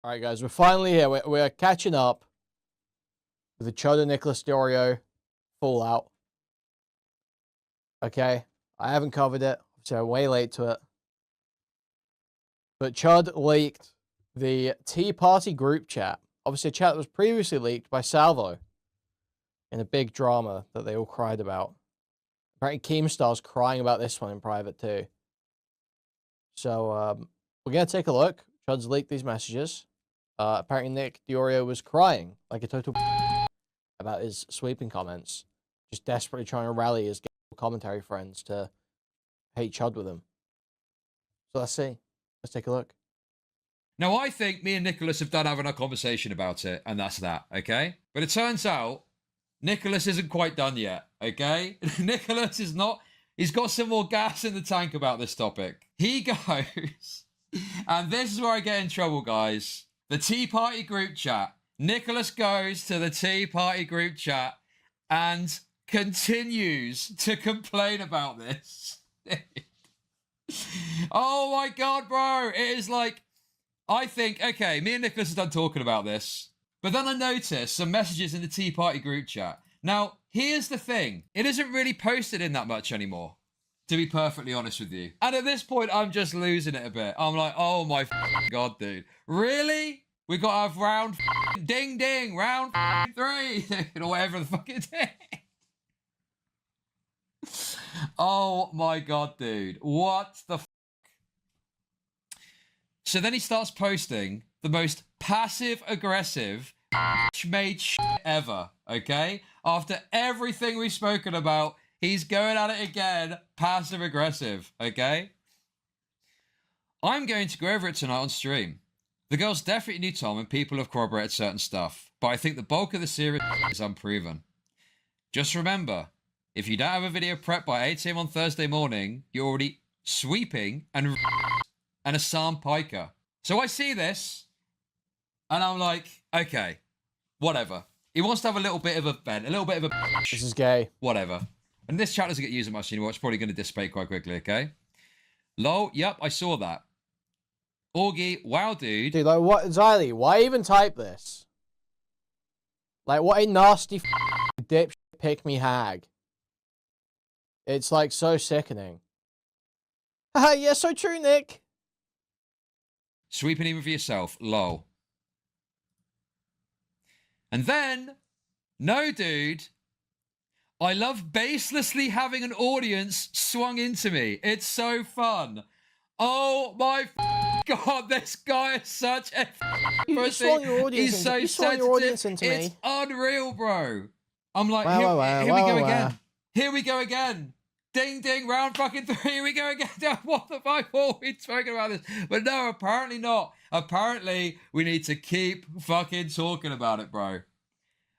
All right, guys, we're finally here. We're catching up with the Chud and Nicholas DeOrio fallout. Okay, I haven't covered it, so I'm way late to it. But Chud leaked the Tea Party group chat. Obviously, a chat that was previously leaked by Salvo in a big drama that they all cried about. Apparently, Keemstar's crying about this one in private too. So, we're going to take a look. Chud's leaked these messages. Apparently Nick DeOrio was crying like a total about his sweeping comments, just desperately trying to rally his commentary friends to hate Chud with him. So let's see. Let's take a look. Now, I think me and Nicholas have done having a conversation about it, and that's that, okay? But it turns out Nicholas isn't quite done yet, okay? Nicholas is not... He's got some more gas in the tank about this topic. He goes... And this is where I get in trouble, guys. The Tea Party group chat. Nicholas goes to the Tea Party group chat and continues to complain about this. Oh my God, bro. It is like, I think, okay, me and Nicholas are done talking about this. But then I noticed some messages in the Tea Party group chat. Now, here's the thing. It isn't really posted in that much anymore, to be perfectly honest with you. And at this point, I'm just losing it a bit. I'm like, oh my God, dude. Really? We got to have round ding ding, round 3, or whatever the fuck it is. Oh my God, dude. What the f? So then he starts posting the most passive-aggressive made shit ever, okay? After everything we've spoken about, he's going at it again, passive-aggressive, okay? I'm going to go over it tonight on stream. The girls definitely knew Tom and people have corroborated certain stuff, but I think the bulk of the series is unproven. Just remember, if you don't have a video prepped by 8 AM on Thursday morning, you're already sweeping and a Sam Piker. So I see this, and I'm like, okay, whatever. He wants to have a little bit of a vent, a little bit of a... This is gay. Whatever. And this chat doesn't get used much anymore. It's probably going to dissipate quite quickly, okay? Lol, yep, I saw that. Augie, wow, dude. Dude, like, what, Xylee, why even type this? Like, what a nasty dipshit pick me hag. It's, like, so sickening. Haha, yeah, so true, Nick. Sweeping even for yourself, lol. And then, no, dude. I love baselessly having an audience swung into me. It's so fun. Oh my God, this guy is such a You swung your audience He's so sensitive. It's unreal, bro. I'm like, here we go again. Here we go again. Ding, ding, round fucking 3. Here we go again. What the fuck? What are we talking about this? But no, apparently not. Apparently, we need to keep fucking talking about it, bro.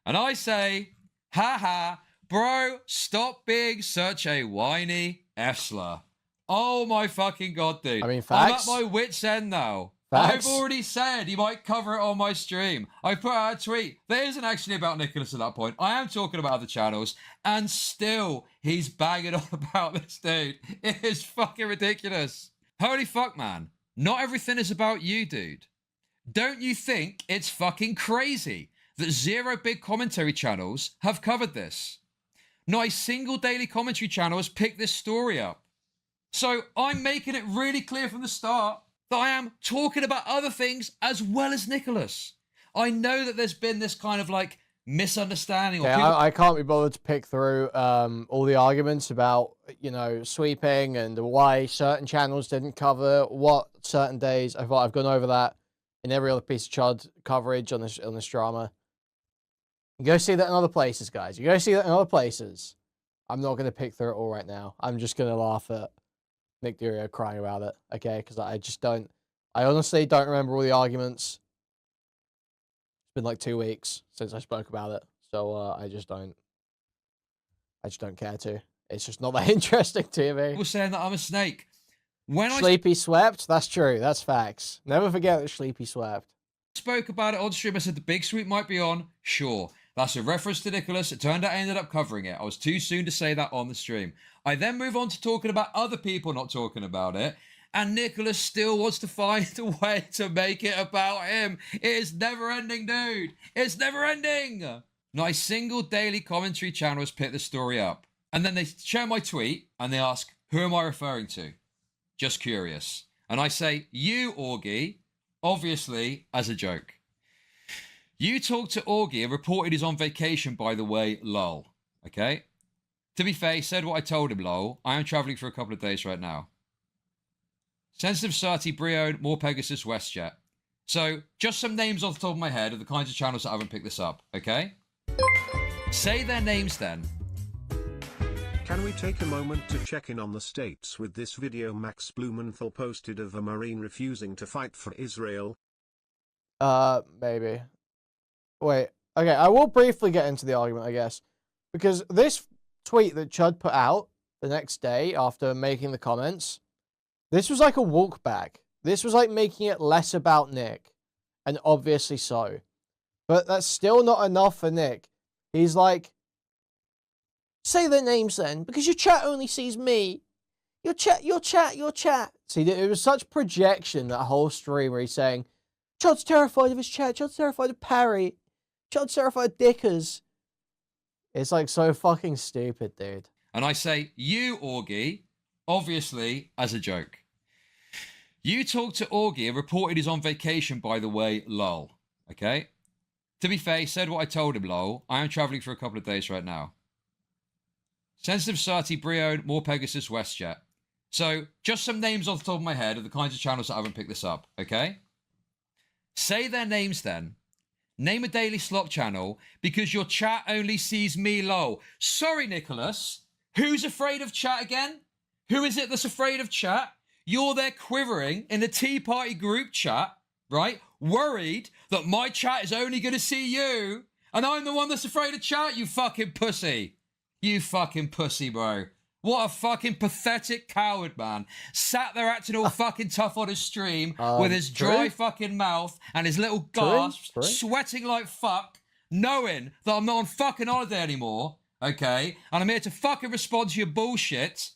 And I say, haha, bro, stop being such a whiny F-slur. Oh my fucking God, dude. I mean, facts. I'm at my wit's end now. Facts. I've already said you might cover it on my stream. I put out a tweet. That isn't actually about Nicholas at that point. I am talking about other channels, and still he's banging on about this dude. It is fucking ridiculous. Holy fuck, man. Not everything is about you, dude. Don't you think it's fucking crazy that 0 big commentary channels have covered this? Not a single daily commentary channel has picked this story up. So I'm making it really clear from the start that I am talking about other things as well as Nicholas. I know that there's been this kind of like misunderstanding. Or I can't be bothered to pick through all the arguments about, you know, sweeping and why certain channels didn't cover what certain days. I've gone over that in every other piece of Chud coverage on this drama. You go see that in other places, guys. You go see that in other places. I'm not going to pick through it all right now. I'm just going to laugh at Nick DeOrio crying about it, okay? Because I honestly don't remember all the arguments. It's been like 2 weeks since I spoke about it, so I just don't care to. It's just not that interesting to me. People saying that I'm a snake. Sleepy swept? That's true, that's facts. Never forget that Sleepy swept. Spoke about it on stream, I said the big sweep might be on. Sure. That's a reference to Nicholas. It turned out I ended up covering it. I was too soon to say that on the stream. I then move on to talking about other people not talking about it. and Nicholas still wants to find a way to make it about him. It is never ending, dude. It's never ending. Not a single daily commentary channel has picked the story up. And then they share my tweet and they ask, who am I referring to? Just curious. And I say, you, Augie, obviously as a joke. You talked to Augie and reported he's on vacation, by the way, lol. Okay? To be fair, he said what I told him, lol. I am travelling for a couple of days right now. Sensitive Sati, Briode, More Pegasus, WestJet. So, just some names off the top of my head of the kinds of channels that haven't picked this up, okay? Say their names then. Can we take a moment to check in on the states with this video Max Blumenthal posted of a Marine refusing to fight for Israel? Maybe. Wait, okay, I will briefly get into the argument, I guess. Because this tweet that Chud put out the next day after making the comments, this was like a walk back. This was like making it less about Nick. And obviously so. But that's still not enough for Nick. He's like, say their names then, because your chat only sees me. Your chat. See, it was such projection, that whole stream where he's saying, Chud's terrified of his chat, Chud's terrified of Parry, Chud's terrified of Dickers. It's like so fucking stupid, dude. And I say, you, Augie, obviously as a joke. You talked to Augie and reported he's on vacation, by the way, lol. Okay? To be fair, he said what I told him, lol. I am travelling for a couple of days right now. Sensitive Sati, Briode, More Pegasus, WestJet. So, just some names off the top of my head of the kinds of channels that haven't picked this up, okay? Say their names then. Name a daily slop channel, because your chat only sees me, lol. Sorry, Nicholas. Who's afraid of chat again? Who is it that's afraid of chat? You're there quivering in the Tea Party group chat, right? Worried that my chat is only going to see you, and I'm the one that's afraid of chat, you fucking pussy. You fucking pussy, bro. What a fucking pathetic coward, man. Sat there acting all fucking tough on his stream with his dry fucking mouth and his little gasps, sweating like fuck, knowing that I'm not on fucking holiday anymore, okay? And I'm here to fucking respond to your bullshit.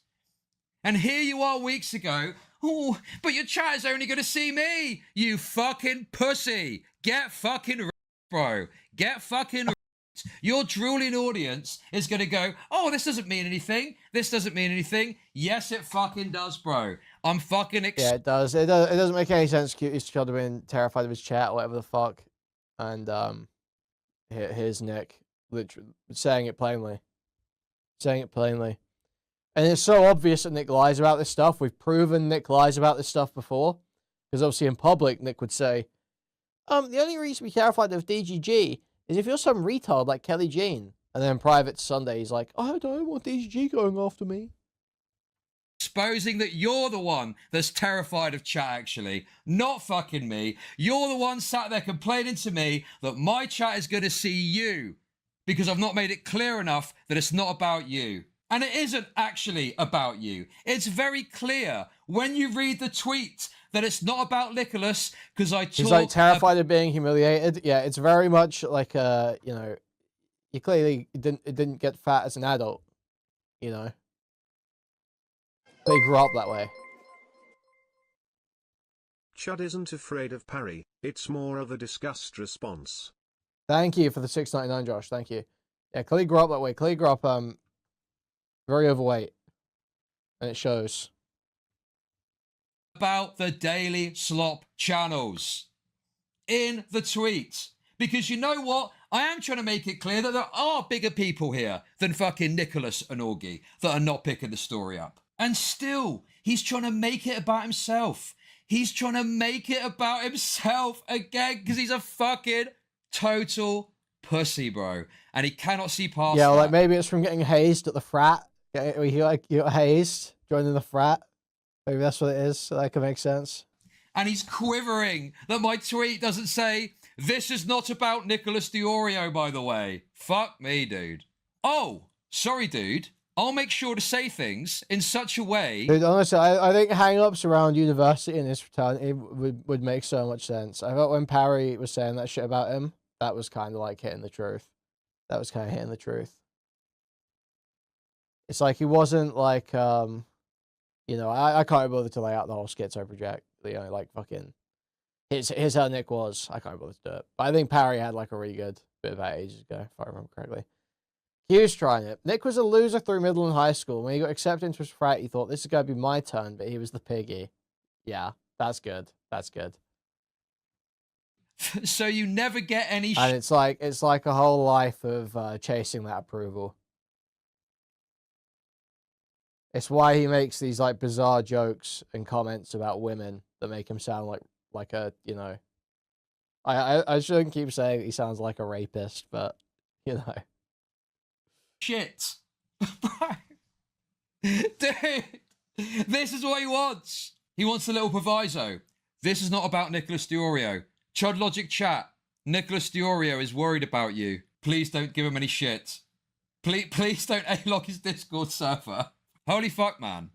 And here you are weeks ago, oh, but your chat is only going to see me, you fucking pussy. Get fucking bro. Get fucking Your drooling audience is going to go, oh, this doesn't mean anything. This doesn't mean anything. Yes, it fucking does, bro. I'm fucking yeah, it does. It doesn't make any sense. He's Chud being terrified of his chat or whatever the fuck. And here's Nick literally saying it plainly. Saying it plainly. And it's so obvious that Nick lies about this stuff. We've proven Nick lies about this stuff before. Because obviously in public, Nick would say, the only reason we're terrified of DGG is if you're some retard like Kelly Jean. And then in private Sunday, he's like, I don't want DGG going after me. Exposing that you're the one that's terrified of chat, actually. Not fucking me. You're the one sat there complaining to me that my chat is going to see you. Because I've not made it clear enough that it's not about you. And it isn't actually about you. It's very clear when you read the tweet that it's not about Nicholas, because I talk... He's like terrified of being humiliated. Yeah, it's very much like, you know, you clearly didn't get fat as an adult, you know. They grew up that way. Chud isn't afraid of Parry, it's more of a disgust response. Thank you for the $6.99, Josh. Thank you. Yeah, clearly grew up that way. Clearly grew up very overweight. And it shows. About the daily slop channels in the tweet. Because you know what? I am trying to make it clear that there are bigger people here than fucking Nicholas and Augie that are not picking the story up. And still, he's trying to make it about himself. He's trying to make it about himself again because he's a fucking total pussy, bro. And he cannot see past yeah, that. like maybe it's from getting hazed at the frat. You got hazed, joining the frat. Maybe that's what it is. So that could make sense. And he's quivering that my tweet doesn't say, this is not about Nicholas DeOrio, by the way. Fuck me, dude. Oh, sorry, dude. I'll make sure to say things in such a way... Dude, honestly, I think hang-ups around university and his fraternity would make so much sense. I thought when Parry was saying that shit about him, that was kind of like hitting the truth. That was kind of hitting the truth. It's like he wasn't like, you You know, I can't bother to lay out the whole schizo project. You know, like fucking. Here's how Nick was. I can't bother to do it. But I think Parry had like a really good bit of that ages ago, if I remember correctly. He was trying it. Nick was a loser through middle and high school. When he got accepted into his frat, he thought this is going to be my turn, but he was the piggy. Yeah, that's good. That's good. So you never get any And it's like a whole life of chasing that approval. It's why he makes these like bizarre jokes and comments about women that make him sound like a, you know. I shouldn't keep saying he sounds like a rapist, but you know. shit. Dude, this is what he wants. He wants a little proviso. This is not about Nicholas DeOrio. ChudLogic chat. Nicholas DeOrio is worried about you. Please don't give him any shit. Please don't A-lock his Discord server. Holy fuck, man.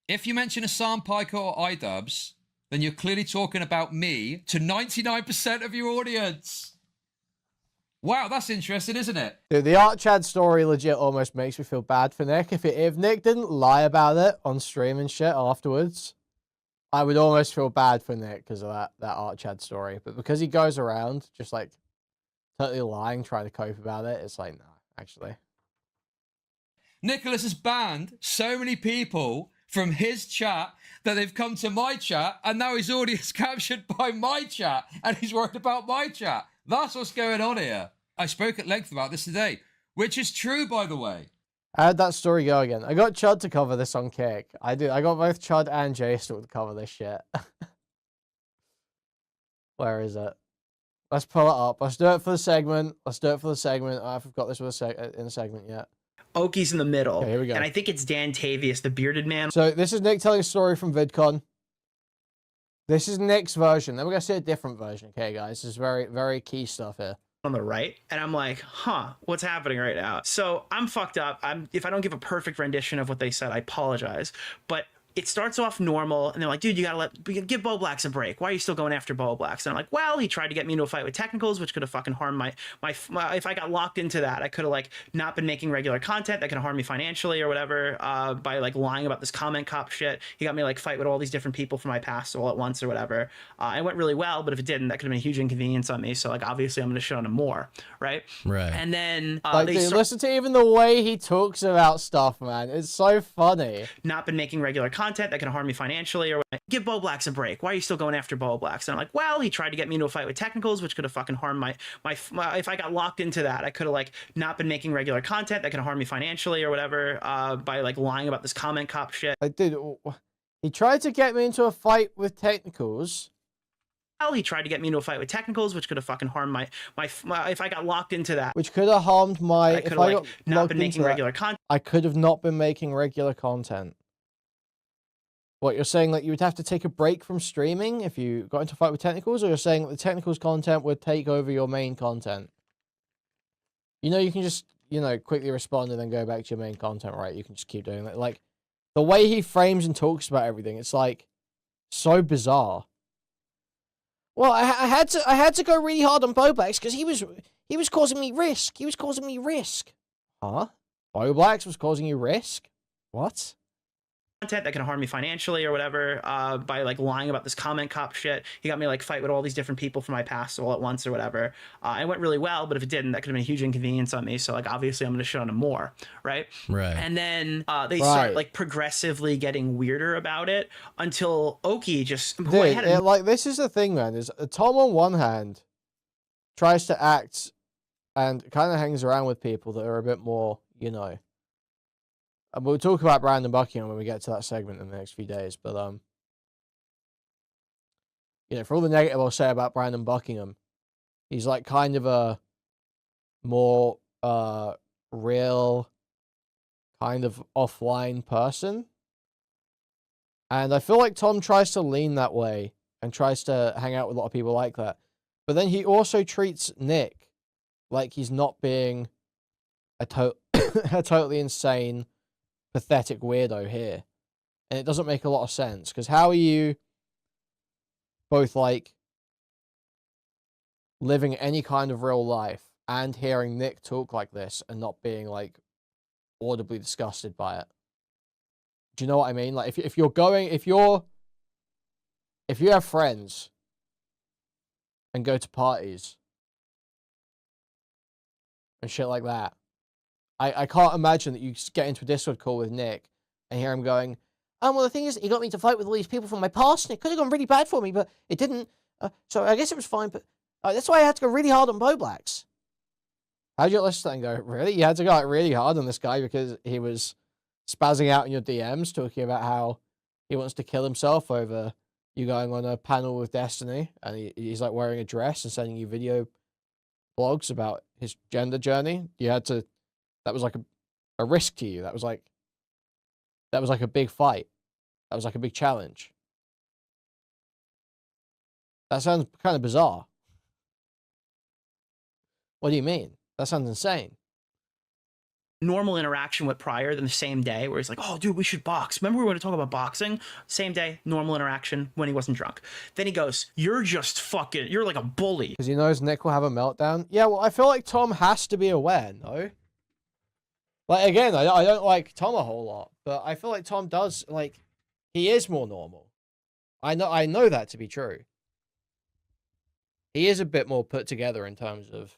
If you mention Assam Piker or iDubbbz, then you're clearly talking about me to 99% of your audience. Wow, that's interesting, isn't it? Dude, the Chad story legit almost makes me feel bad for Nick. If Nick didn't lie about it on stream and shit afterwards, I would almost feel bad for Nick because of that Chad story. But because he goes around just like totally lying, trying to cope about it, it's like, no, actually. Nicholas has banned so many people from his chat that they've come to my chat, and now his audience captured by my chat, and he's worried about my chat. That's what's going on here. I spoke at length about this today, which is true, by the way. How'd that story go again? I got Chud to cover this on Kick. I got both Chud and J-Stalk to cover this shit. Where is it? Let's pull it up. Let's do it for the segment. I haven't got this in the segment yet. Oki's in the middle. Okay, here we go. And I think it's Dan Tavius, the bearded man. So this is Nick telling a story from VidCon. This is Nick's version. Then we're going to see a different version. Okay, guys. This is very, very key stuff here. On the right, and I'm like, huh, what's happening right now? So I'm fucked up. If I don't give a perfect rendition of what they said, I apologize. But it starts off normal, and they're like, dude, you gotta give Bo Blacks a break. Why are you still going after Bo Blacks? And I'm like, well, he tried to get me into a fight with technicals, which could have fucking harmed my if I got locked into that, I could have like not been making regular content that could have harmed me financially or whatever, by like lying about this comment cop shit. He got me like fight with all these different people from my past all at once or whatever. It went really well, but if it didn't, that could have been a huge inconvenience on me. So like obviously I'm gonna shit on him more, right? Right. And then like, dude, listen to even the way he talks about stuff, man. It's so funny. Not been making regular content that can harm me financially or give Bo Blacks a break. Why are you still going after Bo Blacks? And I'm like, well, he tried to get me into a fight with technicals, which could have fucking harmed my if I got locked into that, I could have like not been making regular content that could have harmed me financially or whatever, by like lying about this comment cop shit. Like, dude, he tried to get me into a fight with technicals. Well, he tried to get me into a fight with technicals, which could have fucking harmed my if I got locked into that. Which could have harmed my. I could have like not been making regular content. I could have not been making regular content. What, you're saying that you would have to take a break from streaming if you got into a fight with technicals, or you're saying that the technicals content would take over your main content? You know, you can just, you know, quickly respond and then go back to your main content, right? You can just keep doing that. Like, the way he frames and talks about everything, it's like so bizarre. Well, I had to go really hard on Bo Blacks because he was causing me risk. He was causing me risk. Huh? Bo Blacks was causing you risk? What? Content that can harm me financially or whatever, by like lying about this comment cop shit. He got me like fight with all these different people from my past all at once or whatever. It went really well, but if it didn't, that could have been a huge inconvenience on me. So like obviously I'm gonna shit on him more, right? Right. And then they start like progressively getting weirder about it until Oki just like, this is the thing, man. Is Tom on one hand tries to act and kind of hangs around with people that are a bit more, you know. And we'll talk about Brandon Buckingham when we get to that segment in the next few days. But, you know, for all the negative I'll say about Brandon Buckingham, he's like kind of a more real, kind of offline person. And I feel like Tom tries to lean that way and tries to hang out with a lot of people like that. But then he also treats Nick like he's not being a totally insane, pathetic weirdo here. And it doesn't make a lot of sense, because how are you both like living any kind of real life and hearing Nick talk like this and not being like audibly disgusted by it? Do you know what I mean? Like, if you have friends and go to parties and shit like that, I can't imagine that you get into a Discord call with Nick and hear him going, well, the thing is, he got me to fight with all these people from my past, and it could have gone really bad for me, but it didn't. So I guess it was fine, but that's why I had to go really hard on Bo Blacks. How'd you listen to that and go, really? You had to go like really hard on this guy because he was spazzing out in your DMs talking about how he wants to kill himself over you going on a panel with Destiny, and he's like wearing a dress and sending you video blogs about his gender journey. You had to, that was like a risk to you. That was like a big fight. That was like a big challenge. That sounds kind of bizarre. What do you mean? That sounds insane. Normal interaction with Pryor than the same day where he's like, oh, dude, we should box. Remember we were going to talk about boxing? Same day, normal interaction when he wasn't drunk. Then he goes, you're just fucking, you're like a bully. Because he knows Nick will have a meltdown. Yeah, well, I feel like Tom has to be aware, no? Like, again, I don't like Tom a whole lot, but I feel like Tom does, like, he is more normal. I know that to be true. He is a bit more put together in terms of,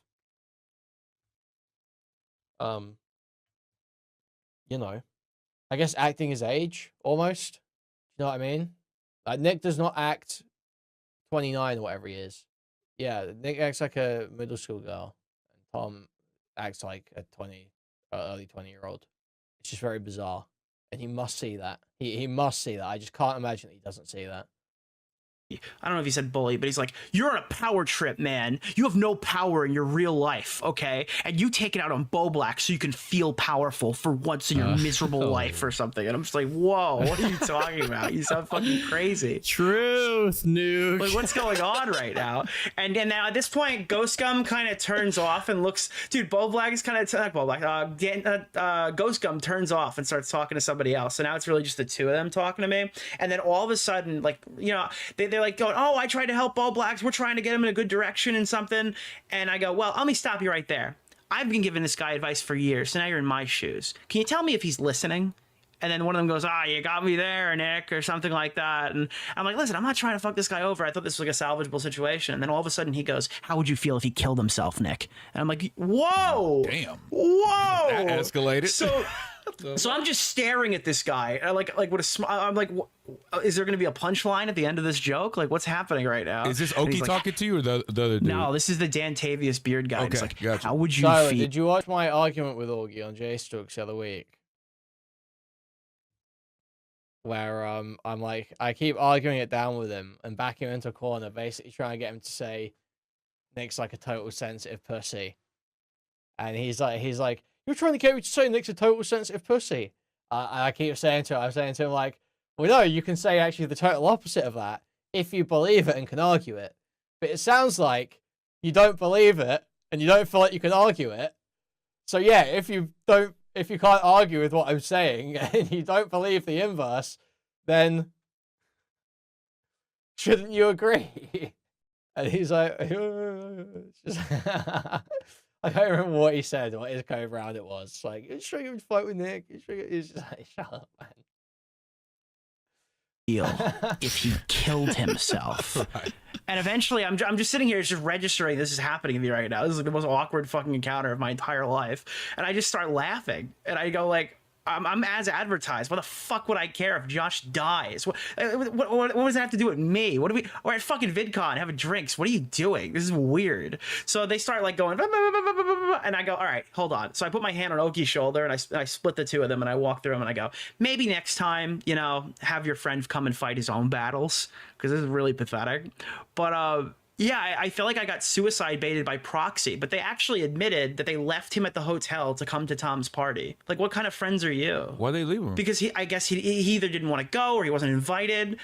you know, I guess acting his age, almost. You know what I mean? Like, Nick does not act 29 or whatever he is. Yeah, Nick acts like a middle school girl. And Tom acts like a early 20-year-old. It's just very bizarre. And he must see that. He must see that. I just can't imagine that he doesn't see that. I don't know if he said bully, but he's like, you're on a power trip, man. You have no power in your real life, okay? And you take it out on Bo Black so you can feel powerful for once in your miserable life or something. And I'm just like, whoa, what are you talking about? You sound fucking crazy. Truth, Nuke. Like, what's going on right now? And now at this point, Ghost Gum kind of turns off and looks, dude, Bo Black is kind of, not Bo Black, Ghost Gum turns off and starts talking to somebody else. So now it's really just the two of them talking to me. And then all of a sudden, like, you know, they're like going, oh, I tried to help Bo Blacks. We're trying to get him in a good direction and something. And I go, well, let me stop you right there. I've been giving this guy advice for years. So now you're in my shoes. Can you tell me if he's listening? And then one of them goes, you got me there, Nick, or something like that. And I'm like, listen, I'm not trying to fuck this guy over. I thought this was like a salvageable situation. And then all of a sudden he goes, how would you feel if he killed himself, Nick? And I'm like, whoa. Damn. Whoa. That escalated. So I'm just staring at this guy. I'm like, is there going to be a punchline at the end of this joke? Like, what's happening right now? Is this Oki talking to you or the other dude? No, this is the Dan Tavius beard guy. Okay, He's like, gotcha. how would you So, feel? did you watch my argument with Augie on J-Stooks the other week? Where I'm like, I keep arguing it down with him and backing him into a corner, basically trying to get him to say Nick's like a total sensitive pussy. And he's like, you're trying to get me to say Nick's a total sensitive pussy. And I keep saying to him, I'm saying to him like, well, no, you can say actually the total opposite of that if you believe it and can argue it. But it sounds like you don't believe it and you don't feel like you can argue it. So yeah, if you can't argue with what I'm saying and you don't believe the inverse, then shouldn't you agree? And he's like, just I can't remember what he said, what his code round it was. It's like, it's sure you would fight with Nick. He's just like, shut up, man. If he killed himself. Right. And eventually I'm just sitting here just registering this is happening to me right now. This is like the most awkward fucking encounter of my entire life. And I just start laughing. And I go like, I'm as advertised. Why the fuck would I care if Josh dies? What does that have to do with me? We're at fucking VidCon having drinks. What are you doing? This is weird. So they start like going, and I go, all right, hold on. So I put my hand on Oki's shoulder and I split the two of them and I walk through them and I go, maybe next time, you know, have your friend come and fight his own battles because this is really pathetic. But yeah, I feel like I got suicide baited by proxy, but they actually admitted that they left him at the hotel to come to Tom's party. Like, what kind of friends are you? Why they leave him? Because I guess he either didn't want to go or he wasn't invited.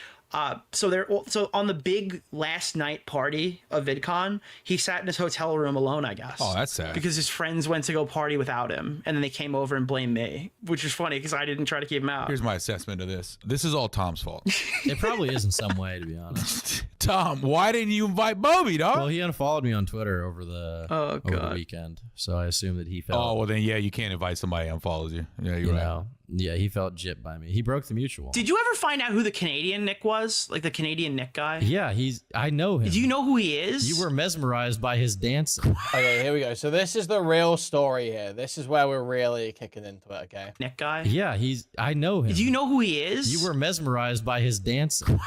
So on the big last night party of VidCon, he sat in his hotel room alone, I guess. Oh, that's sad. Because his friends went to go party without him, and then they came over and blamed me, which is funny because I didn't try to keep him out. Here's my assessment of this. This is all Tom's fault. It probably is in some way, to be honest. Tom, why didn't you invite Bobby, dog? Well, he unfollowed me on Twitter over the weekend, so I assume that he felt. Oh, well then, yeah, you can't invite somebody who unfollows you. Yeah, you're right. Yeah, he felt gypped by me. He broke the mutual. Did you ever find out who the Canadian Nick was? Like the Canadian Nick guy? Yeah, I know him. Do you know who he is? You were mesmerized by his dancing. Okay, here we go. So this is the real story here. This is where we're really kicking into it, okay? Nick guy? Yeah, I know him. Do you know who he is? You were mesmerized by his dancing.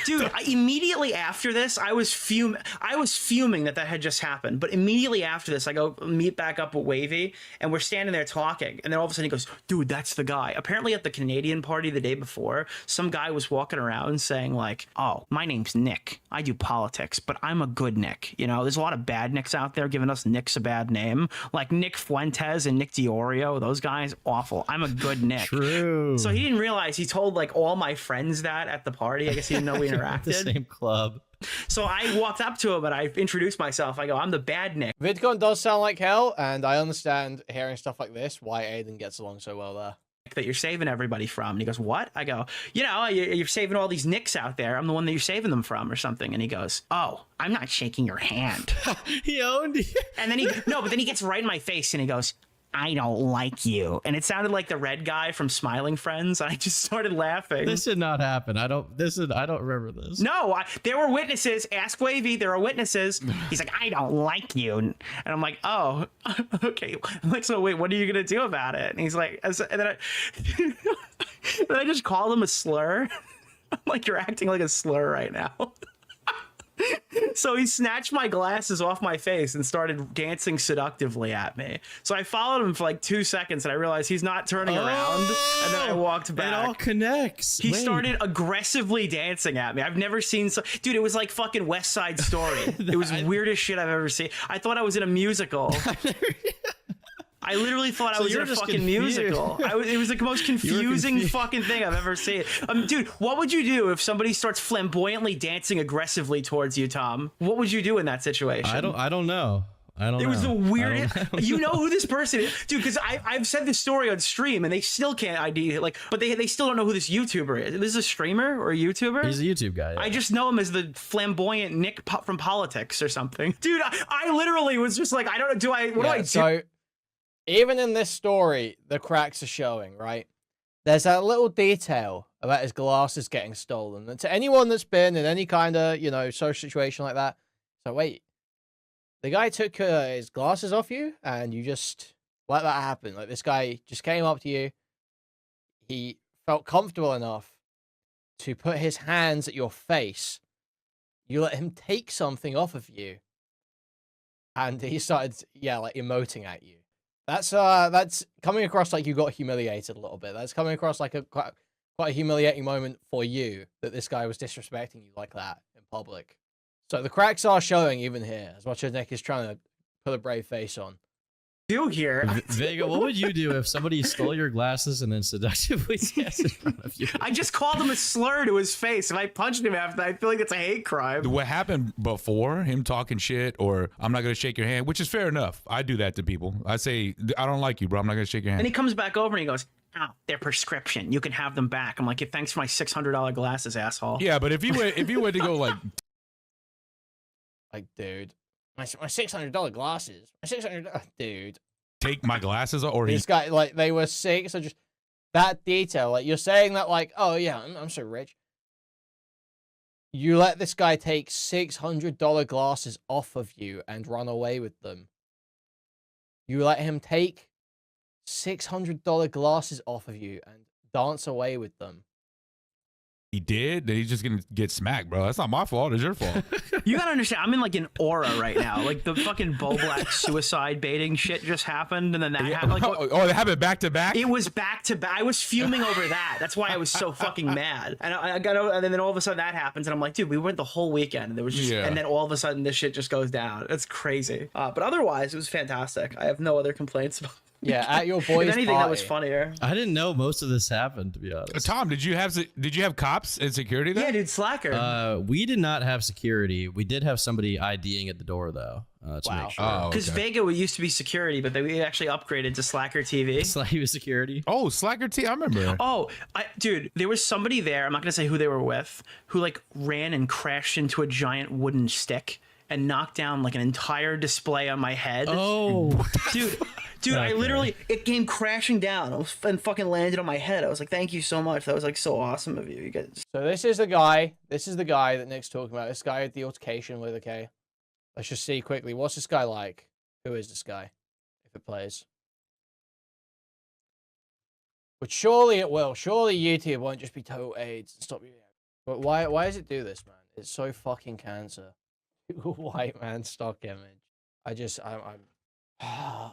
Dude, immediately after this, I was fuming that had just happened. But immediately after this, I go meet back up with Wavy, and we're standing there talking. And then all of a sudden he goes, dude, that's the guy. Apparently at the Canadian party the day before, some guy was walking around saying like, oh, my name's Nick. I do politics, but I'm a good Nick. You know, there's a lot of bad Nicks out there giving us Nicks a bad name. Like Nick Fuentes and Nick DeOrio. Those guys, awful. I'm a good Nick. True. So he didn't realize he told like all my friends that at the party. I guess he didn't know we interacted. The same club. So I walked up to him and I introduced myself. I go, I'm the bad Nick. VidCon does sound like hell, and I understand hearing stuff like this, why Aiden gets along so well there. That you're saving everybody from. And he goes, what? I go, you know, you're saving all these Nicks out there. I'm the one that you're saving them from or something. And he goes, oh, I'm not shaking your hand. He owned you. And then he gets right in my face and he goes, I don't like you. And it sounded like the red guy from Smiling Friends. I just started laughing. This did not happen. I don't remember this. No, there were witnesses. Ask Wavy. There are witnesses. He's like, I don't like you. And I'm like, oh, okay. I'm like, so wait, what are you going to do about it? And he's like, and then I just called him a slur. I'm like, you're acting like a slur right now. So he snatched my glasses off my face and started dancing seductively at me. So I followed him for like 2 seconds and I realized he's not turning around. And then I walked back. It all connects. He started aggressively dancing at me. I've never seen dude, it was like fucking West Side Story. It was weirdest shit I've ever seen. I thought I was in a musical. I literally thought I was in a fucking musical. It was the most confusing fucking thing I've ever seen. Dude, what would you do if somebody starts flamboyantly dancing aggressively towards you, Tom? What would you do in that situation? I don't know. It was the weirdest. You know who this person is, dude? Because I've said this story on stream, and they still can't ID it. Like, but they still don't know who this YouTuber is. This is a streamer or a YouTuber? He's a YouTube guy. Yeah. I just know him as the flamboyant Nick from Politics or something, dude. I literally was just like, I don't know. What do I do? So, even in this story, the cracks are showing, right? There's that little detail about his glasses getting stolen. And to anyone that's been in any kind of, social situation like that, so wait, the guy took his glasses off you and you just let that happen. Like, this guy just came up to you. He felt comfortable enough to put his hands at your face. You let him take something off of you. And he started, like emoting at you. That's coming across like you got humiliated a little bit. That's coming across like quite a humiliating moment for you, that this guy was disrespecting you like that in public. So the cracks are showing even here, as much as Nick is trying to put a brave face on. Do here. Vega, what would you do if somebody stole your glasses and then seductively danced in front of you? I just called him a slur to his face. If I punched him after that, I feel like it's a hate crime. What happened before, him talking shit, or I'm not going to shake your hand, which is fair enough. I do that to people. I say, I don't like you, bro. I'm not going to shake your hand. And he comes back over and he goes, oh, they're prescription. You can have them back. I'm like, yeah, thanks for my $600 glasses, asshole. Yeah, but if you were to go like, dude, my $600 glasses, my $600, dude. Take my glasses off, or this guy, like, they were sick. So just that detail, like, you're saying that, like, oh yeah, I'm so rich. You let this guy take $600 glasses off of you and run away with them. You let him take $600 glasses off of you and dance away with them. He did? Then he's just gonna get smacked, bro. That's not my fault. It's your fault. You gotta understand, I'm in like an aura right now. Like the fucking Bo Black suicide baiting shit just happened, and then that happened. Like, it happened back to back? It was back to back. I was fuming over that. That's why I was so fucking mad. And and then all of a sudden that happens, and I'm like, dude, we went the whole weekend, and there was just, and then all of a sudden this shit just goes down. It's crazy. But otherwise, it was fantastic. I have no other complaints about Yeah, at your boys' If anything, that was party. funnier. I didn't know most of this happened, to be honest. Tom, did you have cops and security there? Yeah, dude, slacker. We did not have security. We did have somebody IDing at the door, though, to Wow. make sure. Oh, Because okay. Vega used to be security, but we actually upgraded to Slacker TV. It's like he was security. Oh, Slacker T. I remember. Oh, dude, there was somebody there. I'm not gonna say who they were with, who like ran and crashed into a giant wooden stick and knocked down like an entire display on my head. Oh, dude, I Okay. literally it came crashing down and fucking landed on my head. I was like, thank you so much. That was like so awesome of you. You guys. So this is the guy. This is the guy that Nick's talking about. This guy at the altercation with. Okay, let's just see quickly. What's this guy like? Who is this guy? If it plays. But surely it will. Surely YouTube won't just be total AIDS and stop you. But why does it do this, man? It's so fucking cancer. White man stock image. Oh.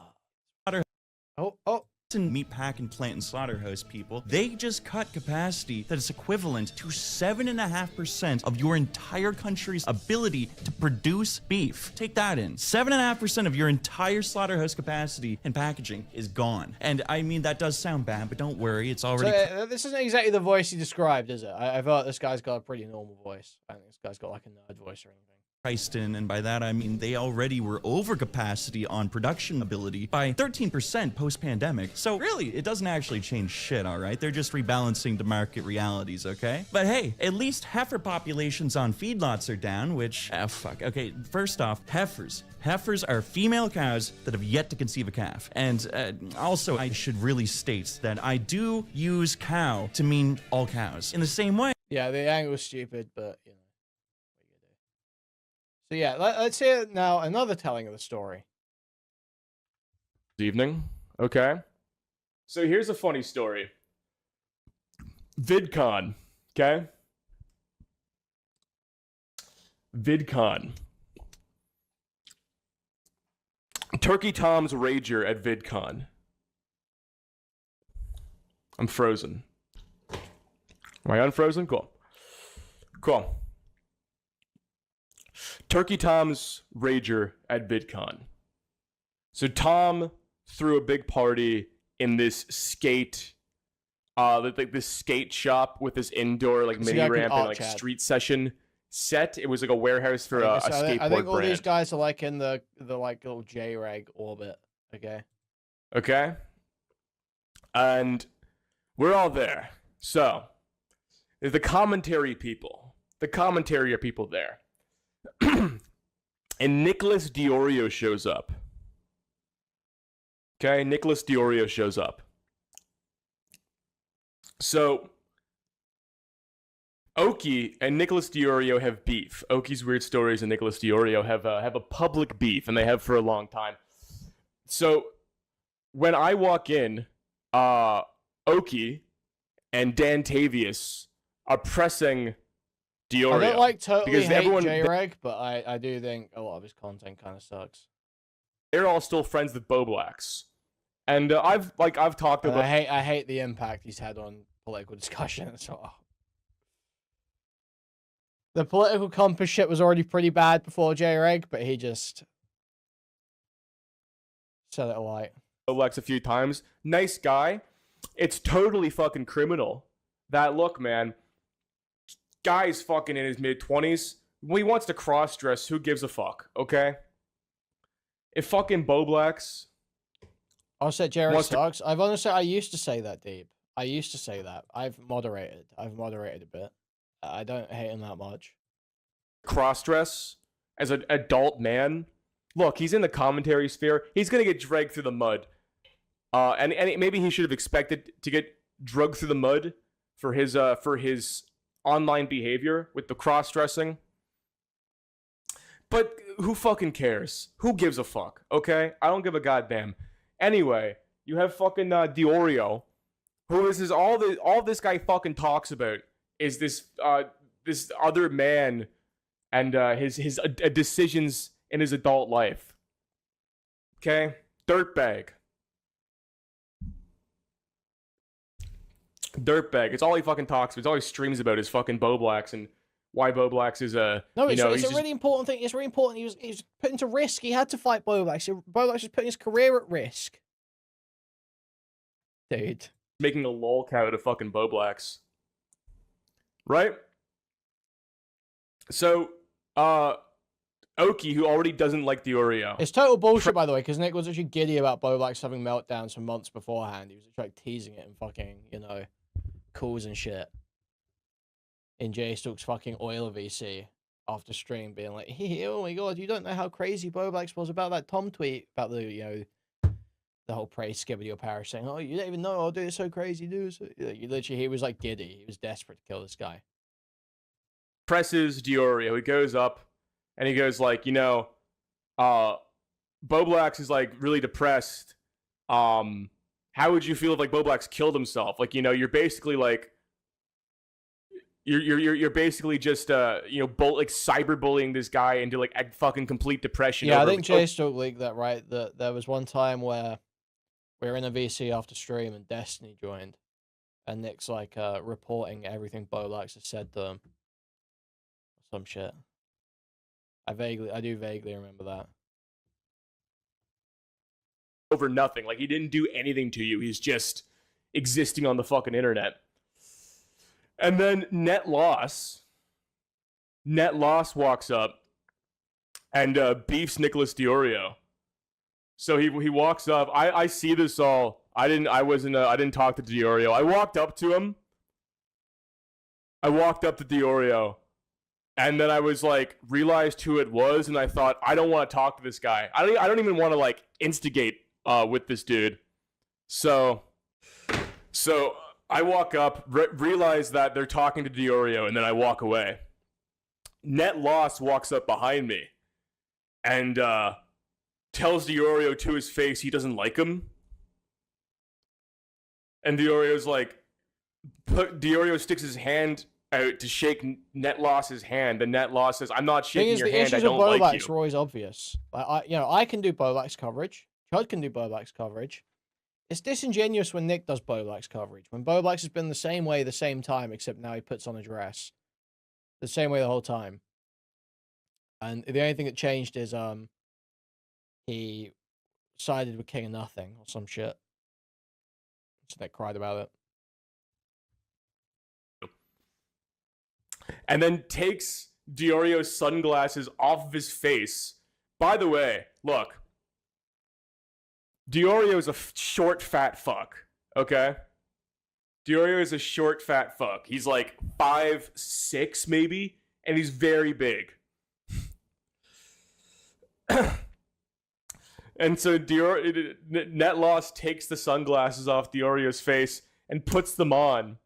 And meat pack and plant and slaughterhouse people, they just cut capacity that is equivalent to 7.5% of your entire country's ability to produce beef. Take that in. 7.5% of your entire slaughterhouse capacity and packaging is gone. And I mean, that does sound bad, but don't worry, it's already... So, this isn't exactly the voice he described, is it? I thought this guy's got a pretty normal voice. I think this guy's got like a nerd voice or anything. priced in, and by that I mean they already were over capacity on production ability by 13% post-pandemic. So really, it doesn't actually change shit, all right? They're just rebalancing the market realities, okay? But hey, at least heifer populations on feedlots are down, which, fuck. Okay, first off, heifers. Heifers are female cows that have yet to conceive a calf. And also, I should really state that I do use cow to mean all cows. In the same way, Yeah, the angle was stupid, but, you know. So yeah, let's hear now another telling of the story. Evening. Okay. So here's a funny story. VidCon. Okay. VidCon. Turkey Tom's Rager at VidCon. I'm frozen. Am I unfrozen? Cool. Cool. Turkey Tom's Rager at VidCon. So Tom threw a big party in this skate, like this skate shop with this indoor like mini ramp and like street session set. It was like a warehouse for a skateboard I think all brand. these guys are like in the like little J-Reg orbit. Okay. Okay. And we're all there. So the commentary people. The commentary are people there. And Nicholas DeOrio shows up. Okay, Nicholas DeOrio shows up. So, Oki and Nicholas DeOrio have beef. Oki's Weird Stories and Nicholas DeOrio have a public beef, and they have for a long time. So, when I walk in, Oki and Dan Tavius are pressing DeOrio. I don't like totally because hate everyone- J-Reg, but I do think a lot of his content kind of sucks. They're all still friends with Bo Blacks. And I've talked And about... I hate the impact he's had on political discussion. So, the political compass shit was already pretty bad before J-Reg, but he just set it alight. Bo Blacks a few times. Nice guy. It's totally fucking criminal. That look, man. Guy's fucking in his mid-20s. When he wants to cross-dress, who gives a fuck, okay? If fucking Bo Blacks... I'll say J-Reg Wants to- sucks. I used to say that, Deep. I used to say that. I've moderated a bit. I don't hate him that much. cross-dress as an adult man, look, he's in the commentary sphere. He's going to get dragged through the mud. And maybe he should have expected to get drugged through the mud for his online behavior with the cross-dressing. But who fucking cares? Who gives a fuck, okay? I don't give a goddamn. Anyway, you have fucking DeOrio, who is all this guy fucking talks about is this other man and his decisions in his adult life. Okay? Dirtbag. It's all he fucking talks about. It's all he streams about is fucking Bo Blacks and why Bo Blacks is No, it's a really important thing. It's really important. He was put into risk. He had to fight Bo Blacks. Bo Blacks was putting his career at risk. Dude. Making a lolcow out of fucking Boblax. Right? So, Oki, who already doesn't like DeOrio. It's total bullshit, by the way, because Nick was actually giddy about Boblax having meltdowns for months beforehand. He was like teasing it and fucking, you know, calls and shit. In J-Stalk's fucking Oiler VC after stream, being like, hey, oh my god, you don't know how crazy Boblax was about that Tom tweet about the, you know, the whole praise skibbity or parish saying, oh, you don't even know, oh, dude, it's so crazy, dude. So, you literally, he was like giddy. He was desperate to kill this guy. Presses DeOrio. He goes up and he goes like, you know, Boblax is like really depressed. How would you feel if like Boblax killed himself? Like, you know, you're basically like, you're basically just you know, like cyberbullying this guy into like a fucking complete depression. Yeah, I over, think J-Stalk leaked that, right? That there was one time where we were in a VC after stream and Destiny joined, and Nick's like reporting everything Boblax has said to him. Some shit. I do vaguely remember that. over nothing. Like, he didn't do anything to you. He's just existing on the fucking internet. And then Net Loss walks up and beefs Nicholas DeOrio. So he walks up. I see this all. I didn't talk to DeOrio. I walked up to him. I walked up to DeOrio. And then I was like, realized who it was, and I thought, I don't want to talk to this guy. I don't even want to like instigate with this dude. So I walk up, realize that they're talking to DeOrio, and then I walk away. Net Loss walks up behind me and tells DeOrio to his face he doesn't like him. And DeOrio's like, DeOrio sticks his hand out to shake Net Loss's hand, and Net Loss says, "I'm not shaking your hand. I don't like you." Are always obvious. Like, I can do Boblax coverage. Chud can do Boblax coverage. It's disingenuous when Nick does Boblax coverage. When Boblax has been the same way the same time, except now he puts on a dress. The same way the whole time. And the only thing that changed is he sided with King of Nothing or some shit. So Nick cried about it. And then takes DeOrio's sunglasses off of his face. By the way, look. DeOrio is a short, fat fuck, okay? DeOrio is a short, fat fuck. He's like 5'6", maybe, and he's very big. And so Net Loss takes the sunglasses off DeOrio's face and puts them on,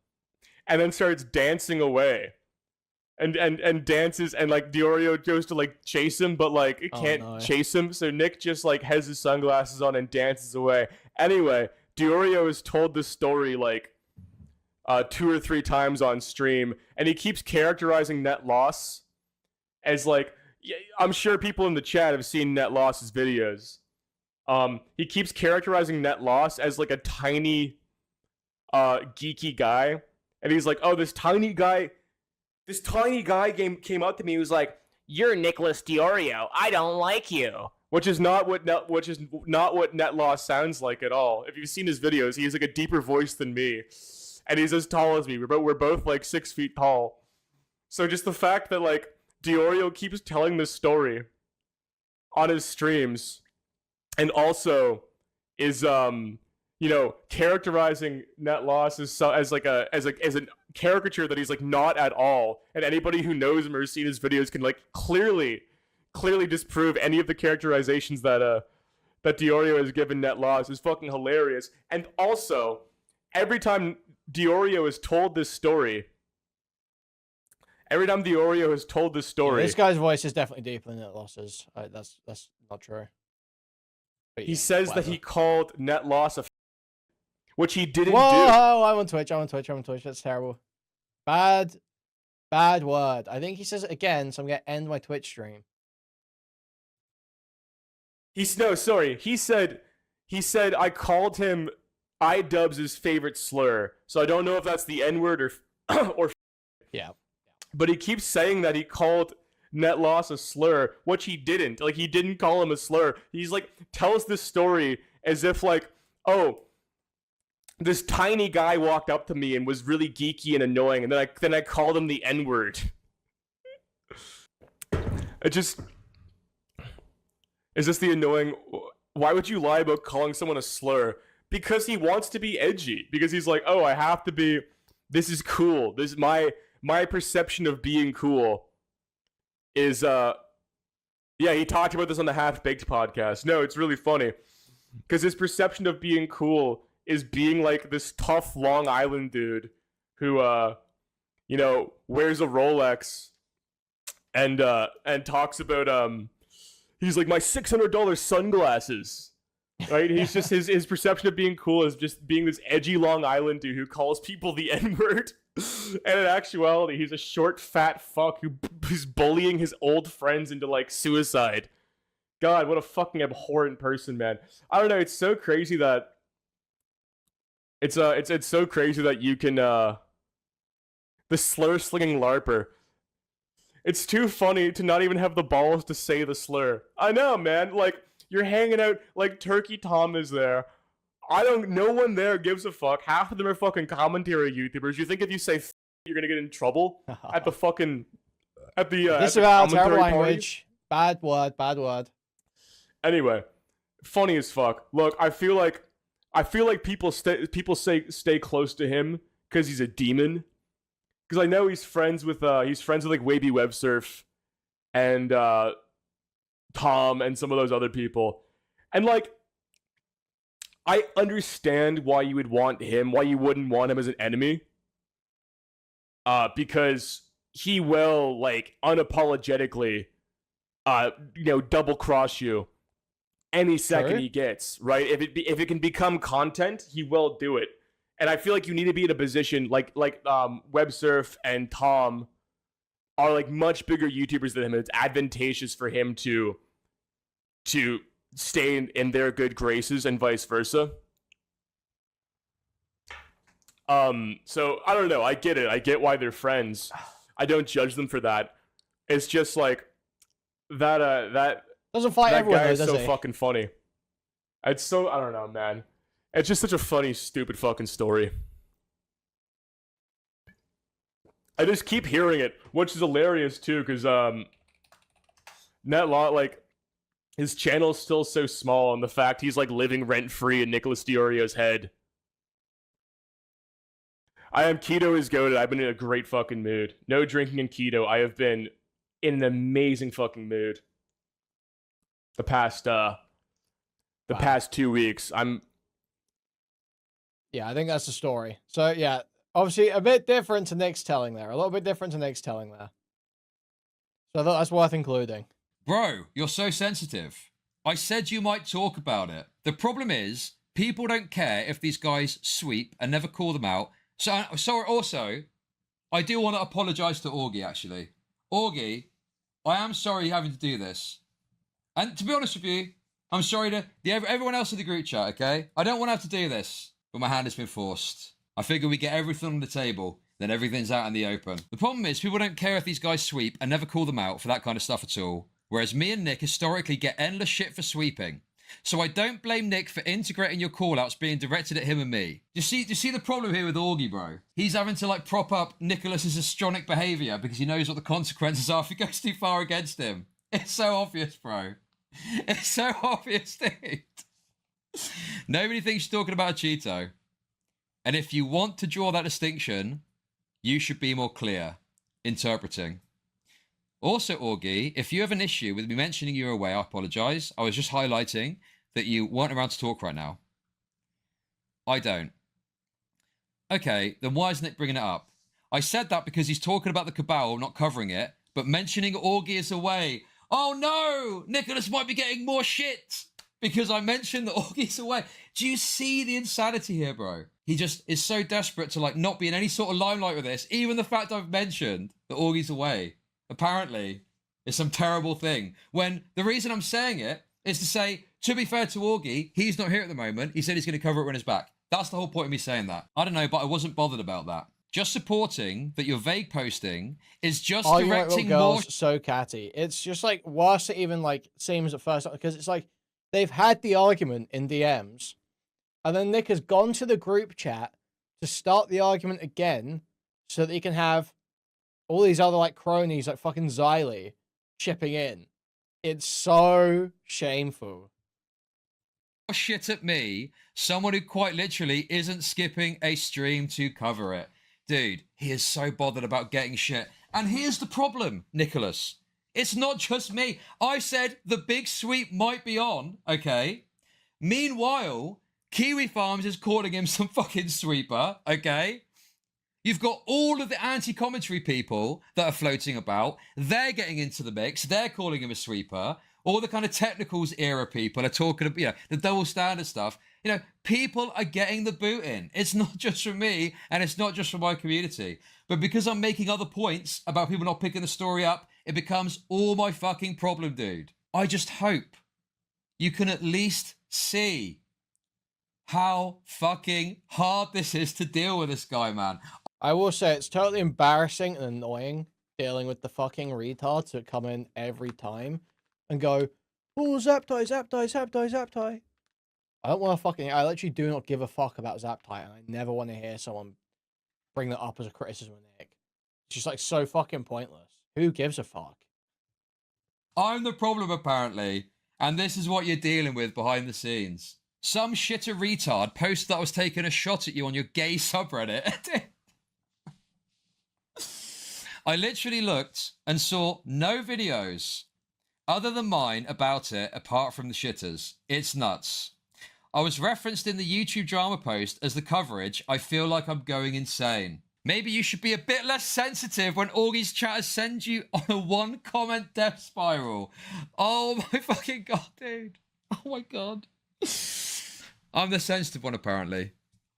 and then starts dancing away. And dances, and like DeOrio goes to like chase him, but like it can't chase him, so Nick just like has his sunglasses on and dances away. Anyway, DeOrio has told this story like 2 or 3 times on stream, and he keeps characterizing Net Loss as like, I'm sure people in the chat have seen Net Loss's videos. He keeps characterizing Net Loss as like a tiny geeky guy, and he's like, oh, this tiny guy came up to me. He was like, "You're Nicholas DeOrio. I don't like you." Which is not what Net Loss sounds like at all. If you've seen his videos, he has like a deeper voice than me, and he's as tall as me. We're both like 6 feet tall. So just the fact that like DeOrio keeps telling this story on his streams, and also is you know, characterizing Net Loss as a caricature that he's like not at all, and anybody who knows him or has seen his videos can like clearly disprove any of the characterizations that DeOrio has given Net Loss is fucking hilarious. And also, every time DeOrio has told this story, this guy's voice is definitely deeper than Net Loss's. That's not true. But he says that he called Net Loss a which he didn't do. Whoa, I'm on Twitch. That's terrible. Bad word. I think he says it again, so I'm going to end my Twitch stream. He said I called him iDubbbz' favorite slur. So I don't know if that's the N-word or Yeah. But he keeps saying that he called Net Loss a slur, which he didn't. Like, he didn't call him a slur. He's like, tells this story as if like, oh, this tiny guy walked up to me and was really geeky and annoying, and then I called him the N-word. Is this the annoying? Why would you lie about calling someone a slur? Because he wants to be edgy. Because he's like, oh, I have to be. This is cool. This is my perception of being cool. Is yeah, he talked about this on the Half Baked podcast. No, it's really funny because his perception of being cool is being like this tough Long Island dude who you know, wears a Rolex and talks about he's like my $600 sunglasses, right? He's just his perception of being cool is just being this edgy Long Island dude who calls people the N-word, and in actuality he's a short fat fuck who's bullying his old friends into like suicide. God, what a fucking abhorrent person, man. I don't know, it's so crazy that it's so crazy that you can the slur slinging LARPer. It's too funny to not even have the balls to say the slur. I know, man. Like, you're hanging out, like, Turkey Tom is there. No one there gives a fuck. Half of them are fucking commentary YouTubers. You think if you say you're gonna get in trouble at the fucking, Disavow terrible language. Bad word. Anyway, funny as fuck. Look, I feel like people stay close to him because he's a demon. Because I know he's friends with like Waby Websurf and Tom and some of those other people. And like, I understand why you would want him, why you wouldn't want him as an enemy. Because he will like unapologetically double cross you any second he gets, right? If it can become content, he will do it. And I feel like you need to be in a position like Websurf and Tom are like much bigger YouTubers than him. And it's advantageous for him to stay in their good graces and vice versa. So I don't know. I get it. I get why they're friends. I don't judge them for that. It's just like that doesn't fight that everyone, guy though, is does so he? fucking funny. It's so, I don't know, man. It's just such a funny, stupid fucking story. I just keep hearing it, which is hilarious too, because Netlot, like, his channel's still so small, and the fact he's like living rent free in Nicholas DeOrio's head. I am keto is goated. I've been in a great fucking mood. No drinking and keto. I have been in an amazing fucking mood. The past 2 weeks. Yeah, I think that's the story. So yeah, obviously a bit different to Nick's telling there. A little bit different to Nick's telling there. So I thought that's worth including. Bro, you're so sensitive. I said you might talk about it. The problem is, people don't care if these guys sweep and never call them out. So also, I do want to apologize to Augie, actually. Augie, I am sorry having to do this. And to be honest with you, I'm sorry to everyone else in the group chat, okay? I don't want to have to do this, but my hand has been forced. I figure we get everything on the table, then everything's out in the open. The problem is, people don't care if these guys sweep and never call them out for that kind of stuff at all. Whereas me and Nick historically get endless shit for sweeping. So I don't blame Nick for integrating your call-outs being directed at him and me. Do you see the problem here with Augie, bro? He's having to like prop up Nicholas's histrionic behavior because he knows what the consequences are if he goes too far against him. It's so obvious, bro. It's so obvious, dude. Nobody thinks you're talking about a Cheeto. And if you want to draw that distinction, you should be more clear interpreting. Also, Augie, if you have an issue with me mentioning you're away, I apologize. I was just highlighting that you weren't around to talk right now. I don't. Okay, then why is Nick bringing it up? I said that because he's talking about the cabal, not covering it, but mentioning Augie is away. Oh no! Nicholas might be getting more shit because I mentioned that Augie's away. Do you see the insanity here, bro? He just is so desperate to like not be in any sort of limelight with this. Even the fact I've mentioned that Augie's away, apparently, is some terrible thing. When the reason I'm saying it is to say, to be fair to Augie, he's not here at the moment. He said he's going to cover it when he's back. That's the whole point of me saying that. I don't know, but I wasn't bothered about that. Just supporting that your vague posting is just directing more. So catty. It's just like worse. It even like seems at first because it's like they've had the argument in DMs, And then Nick has gone to the group chat to start the argument again so that he can have all these other, like, cronies, like fucking Xylee, chipping in. It's so shameful. Shit at me, someone who quite literally isn't skipping a stream to cover it. Dude, he is so bothered about getting shit. And here's the problem, Nicholas. It's not just me. I said the big sweep might be on, okay? Meanwhile, Kiwi Farms is calling him some fucking sweeper, okay? You've got all of the anti-commentary people that are floating about. They're getting into the mix. They're calling him a sweeper. All the kind of technicals era people are talking about, you know, the double standard stuff. You know, people are getting the boot in. It's not just from me, and it's not just from my community. But because I'm making other points about people not picking the story up, it becomes all my fucking problem, dude. I just hope you can at least see how fucking hard this is to deal with this guy, man. I will say it's totally embarrassing and annoying dealing with the fucking retards that come in every time and go, oh, Zaptai, Zaptai, Zaptai, Zaptai. I don't want to fucking, I literally do not give a fuck about Zaptai, and I never want to hear someone bring that up as a criticism of Nick. It's just like so fucking pointless. Who gives a fuck? I'm the problem, apparently, and this is what you're dealing with behind the scenes. Some shitter retard posted that I was taking a shot at you on your gay subreddit. I literally looked and saw no videos other than mine about it apart from the shitters. It's nuts. I was referenced in the YouTube drama post as the coverage. I feel like I'm going insane. Maybe you should be a bit less sensitive when Augie's chatters send you on a one comment death spiral. Oh my fucking god, dude. Oh my god. I'm the sensitive one, apparently.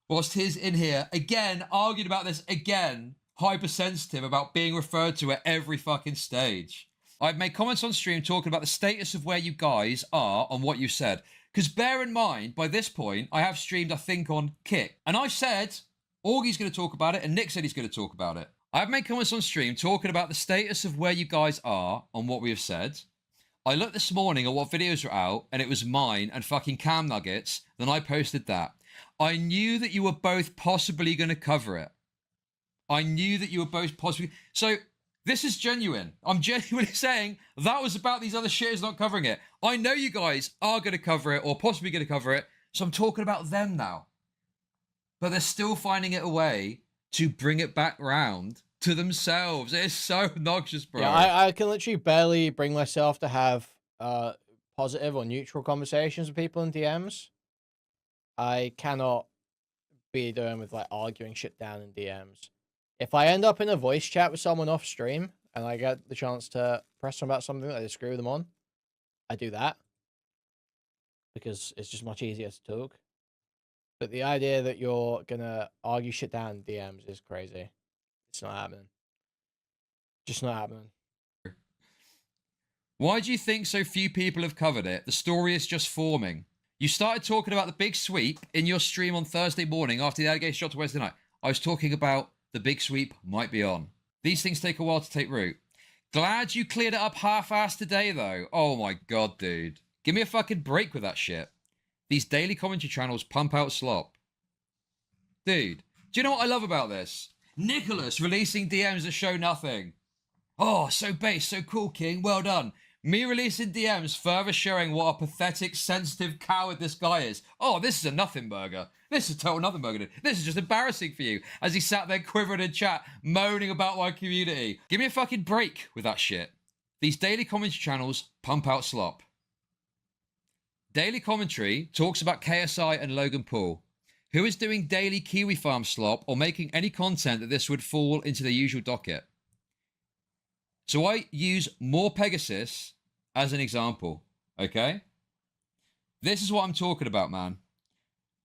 Whilst his in here, again, argued about this again, hypersensitive about being referred to at every fucking stage. I've made comments on stream talking about the status of where you guys are on what you said. Because bear in mind, by this point, I have streamed, I think, on Kick. And I said, Augie's going to talk about it, and Nick said he's going to talk about it. I've made comments on stream talking about the status of where you guys are on what we have said. I looked this morning at what videos were out, and it was mine and fucking Cam Nuggets. Then I posted that. I knew that you were both possibly going to cover it. I knew that you were both possibly... So, this is genuine. I'm genuinely saying that was about these other shitters not covering it. I know you guys are going to cover it, or possibly going to cover it, so I'm talking about them now. But they're still finding it a way to bring it back round to themselves. It is so obnoxious, bro. Yeah, I can literally barely bring myself to have positive or neutral conversations with people in DMs. I cannot be doing with like arguing shit down in DMs. If I end up in a voice chat with someone off stream and I get the chance to press them about something that I disagree with them on, I do that because it's just much easier to talk. But the idea that you're gonna argue shit down in DMs is crazy. It's not happening. Just not happening. Why do you think so few people have covered it? The story is just forming. You started talking about the big sweep in your stream on Thursday morning after the allegation shot to Wednesday night. I was talking about the big sweep might be on. These things take a while to take root. Glad you cleared it up half-assed today, though. Oh my god, dude. Give me a fucking break with that shit. These daily commentary channels pump out slop. Dude, do you know what I love about this? Nicholas releasing DMs that show nothing. Oh, so base, so cool, King. Well done. Me releasing DMs further showing what a pathetic, sensitive coward this guy is. Oh, this is a nothing burger. This is a total nothing burger. This is just embarrassing for you. As he sat there quivering in chat, moaning about my community. Give me a fucking break with that shit. These daily commentary channels pump out slop. Daily commentary talks about KSI and Logan Paul. Who is doing daily Kiwi Farm slop or making any content that this would fall into the usual docket? So I use more Pegasus as an example, okay? This is what I'm talking about, man.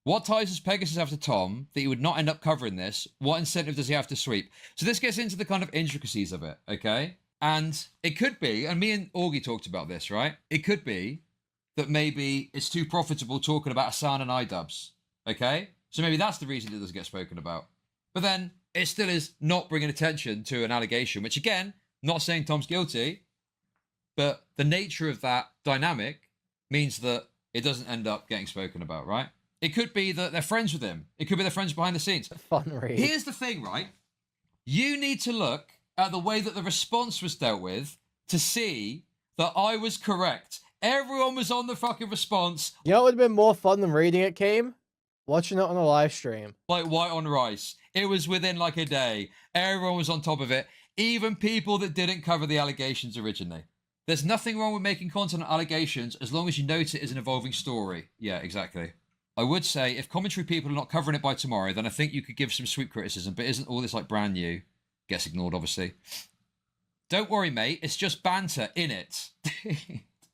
What ties does Pegasus have to Tom that he would not end up covering this? What incentive does he have to sweep? So this gets into the kind of intricacies of it, okay? And it could be, and me and Augie talked about this, right? It could be that maybe it's too profitable talking about Asan and iDubbbz, okay? So maybe that's the reason it doesn't get spoken about. But then it still is not bringing attention to an allegation, which again, not saying Tom's guilty, but the nature of that dynamic means that it doesn't end up getting spoken about, right? It could be that they're friends with him. It could be they're friends behind the scenes. Fun read. Here's the thing, right? You need to look at the way that the response was dealt with to see that I was correct. Everyone was on the fucking response. You know what would have been more fun than reading it, Keem? Watching it on a live stream. Like white on rice. It was within like a day. Everyone was on top of it. Even people that didn't cover the allegations originally. There's nothing wrong with making content on allegations as long as you note it as an evolving story. Yeah, exactly. I would say if commentary people are not covering it by tomorrow, then I think you could give some sweet criticism, but isn't all this like brand new? Gets ignored, obviously. Don't worry, mate. It's just banter, innit?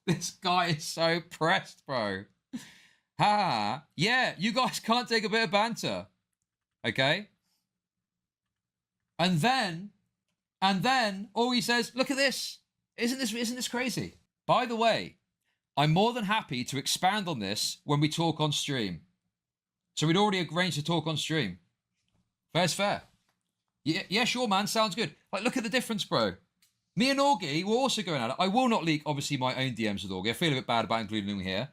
This guy is so pressed, bro. Ha! Yeah, you guys can't take a bit of banter. Okay? And then, all he says, look at this. Isn't this crazy? By the way, I'm more than happy to expand on this when we talk on stream. So we'd already arranged to talk on stream. Fair's fair. Yeah, sure, man. Sounds good. Like, look at the difference, bro. Me and Augie were also going at it. I will not leak, obviously, my own DMs with Augie. I feel a bit bad about including him here.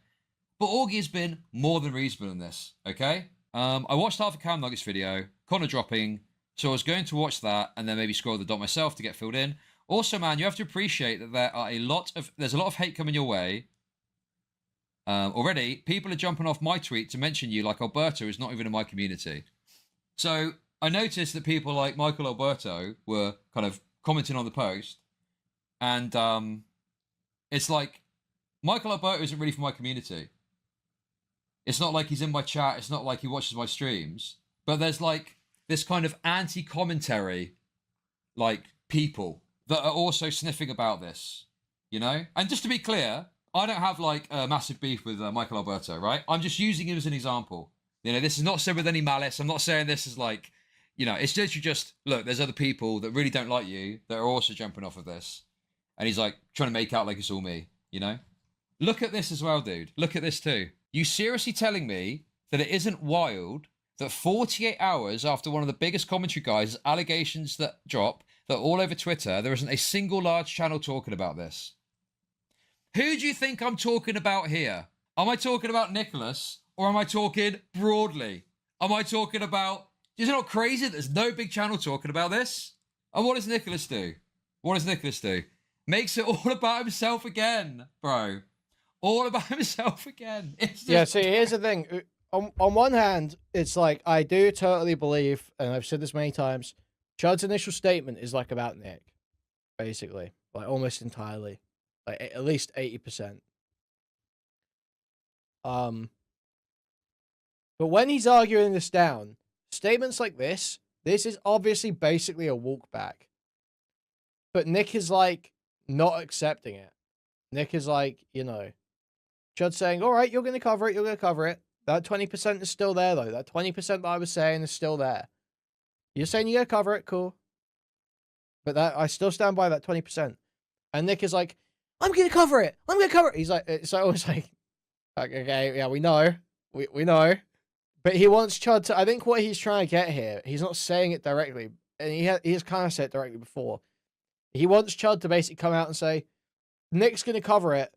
But Augie has been more than reasonable in this, okay? I watched half a Cam Nuggets video, Connor dropping, so I was going to watch that and then maybe scroll the dot myself to get filled in. Also, man, you have to appreciate that there's a lot of hate coming your way. Already, people are jumping off my tweet to mention you like Alberto is not even in my community. So I noticed that people like Michael Alberto were kind of commenting on the post. And it's like, Michael Alberto isn't really for my community. It's not like he's in my chat. It's not like he watches my streams. But there's like this kind of anti-commentary, like people that are also sniffing about this, you know? And just to be clear, I don't have like a massive beef with Michael Alberto, right? I'm just using him as an example. You know, this is not said with any malice. I'm not saying this is like, you know, it's literally just, look, there's other people that really don't like you that are also jumping off of this. And he's like trying to make out like it's all me, you know? Look at this as well, dude. Look at this too. You seriously telling me that it isn't wild that 48 hours after one of the biggest commentary guys' allegations that drop, that all over Twitter, there isn't a single large channel talking about this? Who do you think I'm talking about here? Am I talking about Nicholas or am I talking broadly? Am I talking about, is it not crazy that there's no big channel talking about this? And what does Nicholas do? What does Nicholas do? Makes it all about himself again, bro. All about himself again. It's just... Yeah, see, here's the thing. On one hand, it's like, I do totally believe, and I've said this many times, Chud's initial statement is like about Nick, basically. Like almost entirely. Like at least 80%. But when he's arguing this down, statements like this is obviously basically a walk back. But Nick is like not accepting it. Nick is like, you know, Chud saying, all right, you're going to cover it, you're going to cover it. That 20% is still there, though. That 20% that I was saying is still there. You're saying you're going to cover it, cool. But that I still stand by that 20%. And Nick is like, I'm going to cover it. I'm going to cover it. He's like, it's always like, okay, yeah, we know. We know. But he wants Chud to, I think what he's trying to get here, he's not saying it directly. And he has kind of said it directly before. He wants Chud to basically come out and say, Nick's going to cover it.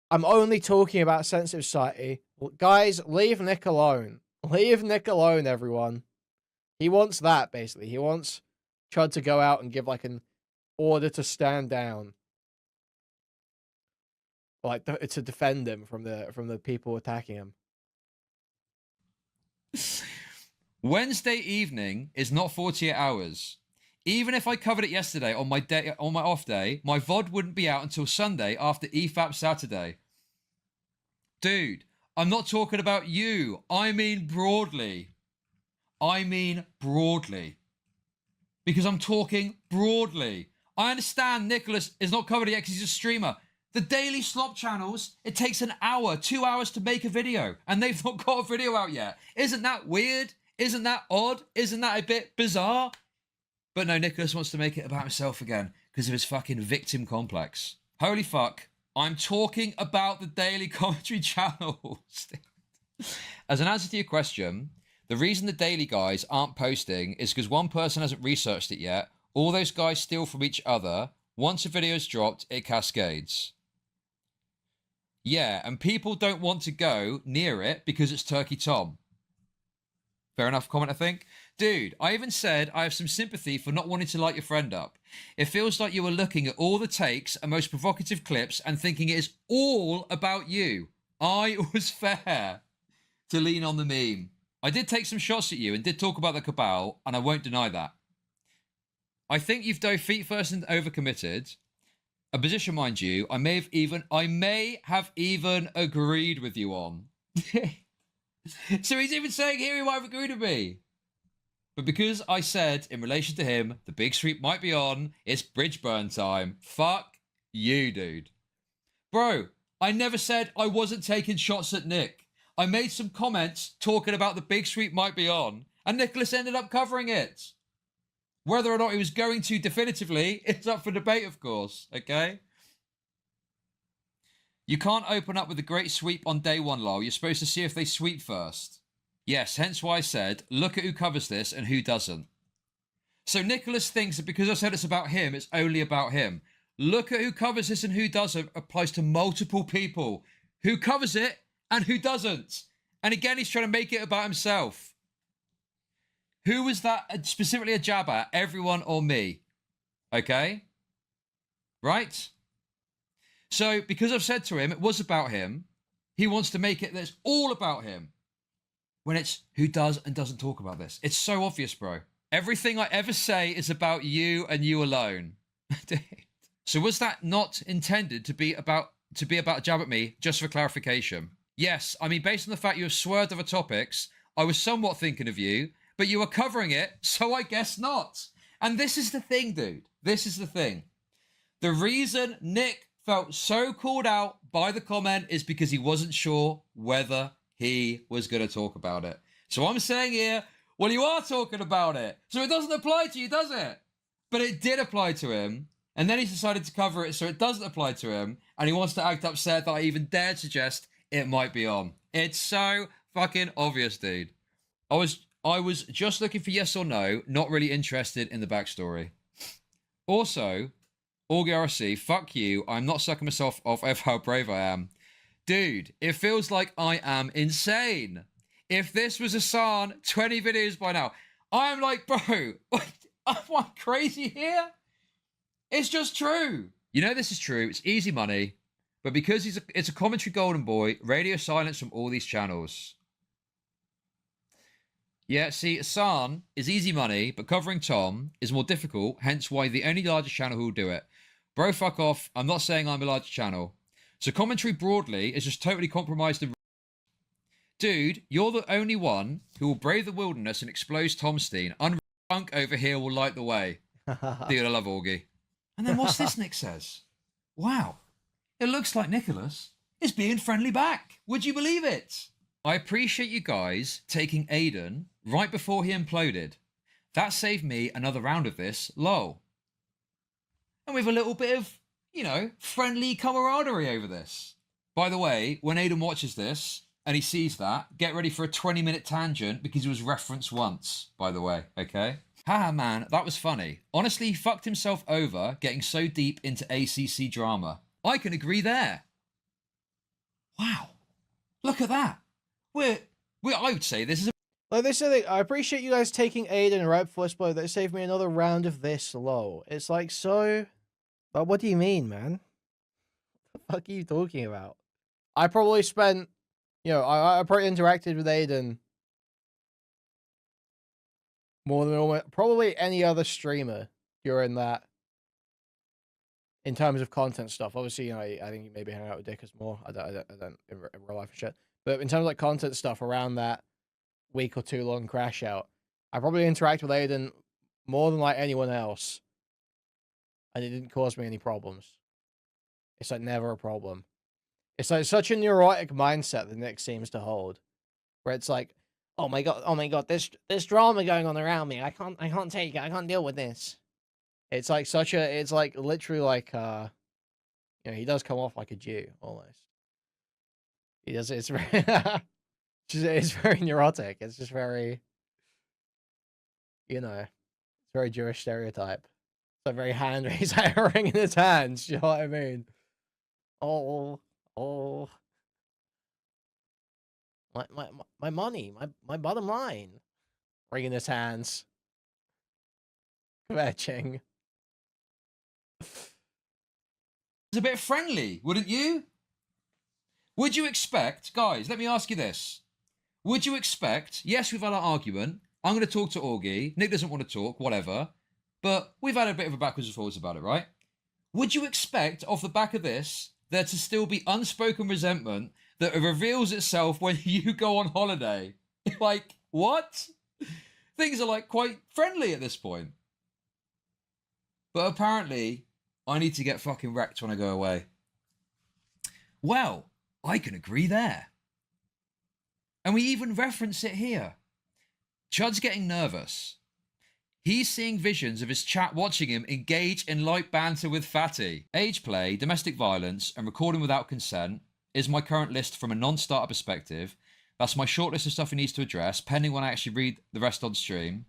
I'm only talking about sensitive society. Guys, leave Nick alone. Leave Nick alone, everyone. He wants that, basically. He wants Chud to go out and give, like, an order to stand down. Like, to defend him from the people attacking him. Wednesday evening is not 48 hours. Even if I covered it yesterday on my off day, my VOD wouldn't be out until Sunday after EFAP Saturday. Dude, I'm not talking about you. I mean broadly. I mean broadly. Because I'm talking broadly. I understand Nicholas is not covered yet because he's a streamer. The daily slop channels, it takes an hour, 2 hours to make a video, and they've not got a video out yet. Isn't that weird? Isn't that odd? Isn't that a bit bizarre? But no, Nicholas wants to make it about himself again because of his fucking victim complex. Holy fuck. I'm talking about the daily commentary channels. As an answer to your question, the reason the daily guys aren't posting is because one person hasn't researched it yet. All those guys steal from each other. Once a video's dropped, it cascades. Yeah, and people don't want to go near it because it's Turkey Tom. Fair enough comment, I think. Dude, I even said I have some sympathy for not wanting to light your friend up. It feels like you were looking at all the takes and most provocative clips and thinking it is all about you. I was fair to lean on the meme. I did take some shots at you and did talk about the cabal, and I won't deny that. I think you've dove feet first and overcommitted. A position, mind you, I may have even agreed with you on. So he's even saying here he might have agreed with me. But because I said, in relation to him, the big sweep might be on, it's bridge burn time. Fuck you, dude. Bro, I never said I wasn't taking shots at Nick. I made some comments talking about the big sweep might be on, and Nicholas ended up covering it. Whether or not he was going to definitively, it's up for debate, of course, okay? You can't open up with a great sweep on day one, lol. You're supposed to see if they sweep first. Yes, hence why I said, look at who covers this and who doesn't. So Nicholas thinks that because I said it's about him, it's only about him. Look at who covers this and who doesn't applies to multiple people. Who covers it and who doesn't. And again, he's trying to make it about himself. Who was that specifically a jab at? Everyone or me? Okay? Right? So, because I've said to him, it was about him, he wants to make it that it's all about him. When it's who does and doesn't talk about this. It's so obvious, bro. Everything I ever say is about you and you alone. So was that not intended to be about a jab at me, just for clarification? Yes, I mean, based on the fact you have swerved other topics, I was somewhat thinking of you, but you were covering it, so I guess not. And this is the thing, dude. This is the thing. The reason Nick felt so called out by the comment is because he wasn't sure whether he was going to talk about it. So I'm saying here, well, you are talking about it. So it doesn't apply to you, does it? But it did apply to him. And then he's decided to cover it so it doesn't apply to him. And he wants to act upset that I even dared suggest it might be on. It's so fucking obvious, dude. I was just looking for yes or no, not really interested in the backstory. Also, AugRC, fuck you. I'm not sucking myself off of how brave I am. Dude, it feels like I am insane. If this was Hassan, 20 videos by now. I am like, bro, I'm crazy here? It's just true. You know this is true. It's easy money. But because it's a commentary golden boy, radio silence from all these channels. Yeah, see, Hassan is easy money, but covering Tom is more difficult, hence why the only larger channel who will do it. Bro, fuck off. I'm not saying I'm a larger channel. So commentary broadly is just totally compromised and... Dude, you're the only one who will brave the wilderness and expose Tomstein. Unfunk over here will light the way. Dude, I love Augie. And then what's this Nick says? Wow. It looks like Nicholas is being friendly back. Would you believe it? I appreciate you guys taking Aiden right before he imploded. That saved me another round of this, lol. And with a little bit of, you know, friendly camaraderie over this. By the way, when Aiden watches this and he sees that, get ready for a 20-minute tangent because he was referenced once, by the way, okay? Haha, man, that was funny. Honestly, he fucked himself over getting so deep into ACC drama. I can agree there. Wow. Look at that. I would say this is a... Like they said, I appreciate you guys taking Aiden right before spoiler. That saved me another round of this low. It's like, so... But what do you mean, man? What the fuck are you talking about? I probably spent... You know, I probably interacted with Aiden more than probably any other streamer during that. In terms of content stuff. Obviously, you know, I think you maybe hang out with Dickers more. I don't in real life and shit. But in terms of like content stuff around that week or two long crash out, I probably interact with Aiden more than like anyone else. And it didn't cause me any problems. It's like never a problem. It's like such a neurotic mindset that Nick seems to hold. Where it's like, oh my god, there's drama going on around me. I can't take it. I can't deal with this. It's like it's like literally like, you know, he does come off like a Jew, almost. He does, it's very, it's very neurotic. It's just very, you know, it's very Jewish stereotype. It's like very hand, he's like ring in his hands, you know what I mean? Oh, Oh. My money, my bottom line. Wringing his hands. Kvetching. It's a bit friendly, wouldn't you? Would you expect, guys, let me ask you this. Would you expect, yes, we've had our argument. I'm going to talk to Augie. Nick doesn't want to talk, whatever. But we've had a bit of a backwards and forwards about it, right? Would you expect, off the back of this, there to still be unspoken resentment that reveals itself when you go on holiday? Like, what? Things are, like, quite friendly at this point. But apparently, I need to get fucking wrecked when I go away. Well, I can agree there. And we even reference it here. Chud's getting nervous. He's seeing visions of his chat watching him engage in light banter with Fatty. Age play, domestic violence, and recording without consent is my current list from a non-starter perspective. That's my short list of stuff he needs to address, pending when I actually read the rest on stream.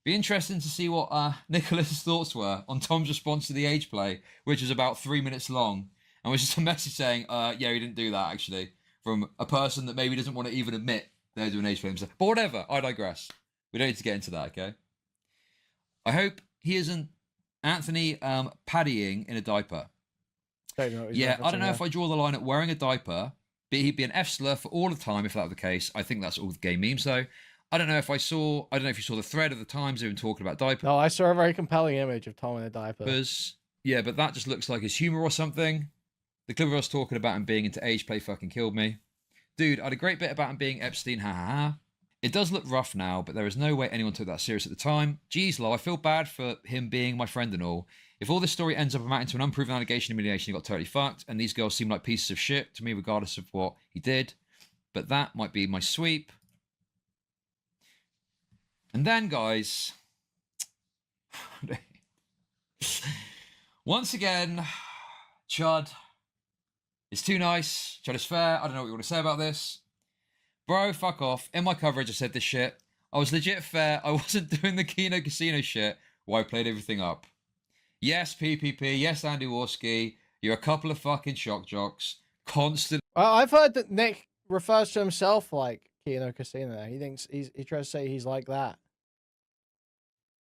Be interesting to see what Nicholas' thoughts were on Tom's response to the age play, which was about 3 minutes long, and was just a message saying, yeah, he didn't do that, actually, from a person that maybe doesn't want to even admit they're doing age play himself. But whatever, I digress. We don't need to get into that, okay? I hope he isn't Anthony paddying in a diaper. Yeah, I don't know if I draw the line at wearing a diaper, but he'd be an F-slur for all the time if that were the case. I think that's all the gay memes, though. I don't know if you saw the thread of the Times even talking about diapers. No, I saw a very compelling image of Tom in a diaper. Yeah, but that just looks like his humor or something. The clip of us talking about him being into age play fucking killed me. Dude, I had a great bit about him being Epstein, ha ha ha. It does look rough now, but there is no way anyone took that serious at the time. Jeez, Lo, I feel bad for him being my friend and all. If all this story ends up amounting to an unproven allegation of humiliation, he got totally fucked, and these girls seem like pieces of shit to me regardless of what he did. But that might be my sweep. And then, guys, once again, Chud is too nice. Chud is fair. I don't know what you want to say about this. Bro, fuck off. In my coverage, I said this shit. I was legit fair. I wasn't doing the Kino Casino shit where I played everything up. Yes, PPP. Yes, Andy Warski. You're a couple of fucking shock jocks. Constant. I've heard that Nick refers to himself like Kino Casino. He thinks he tries to say he's like that.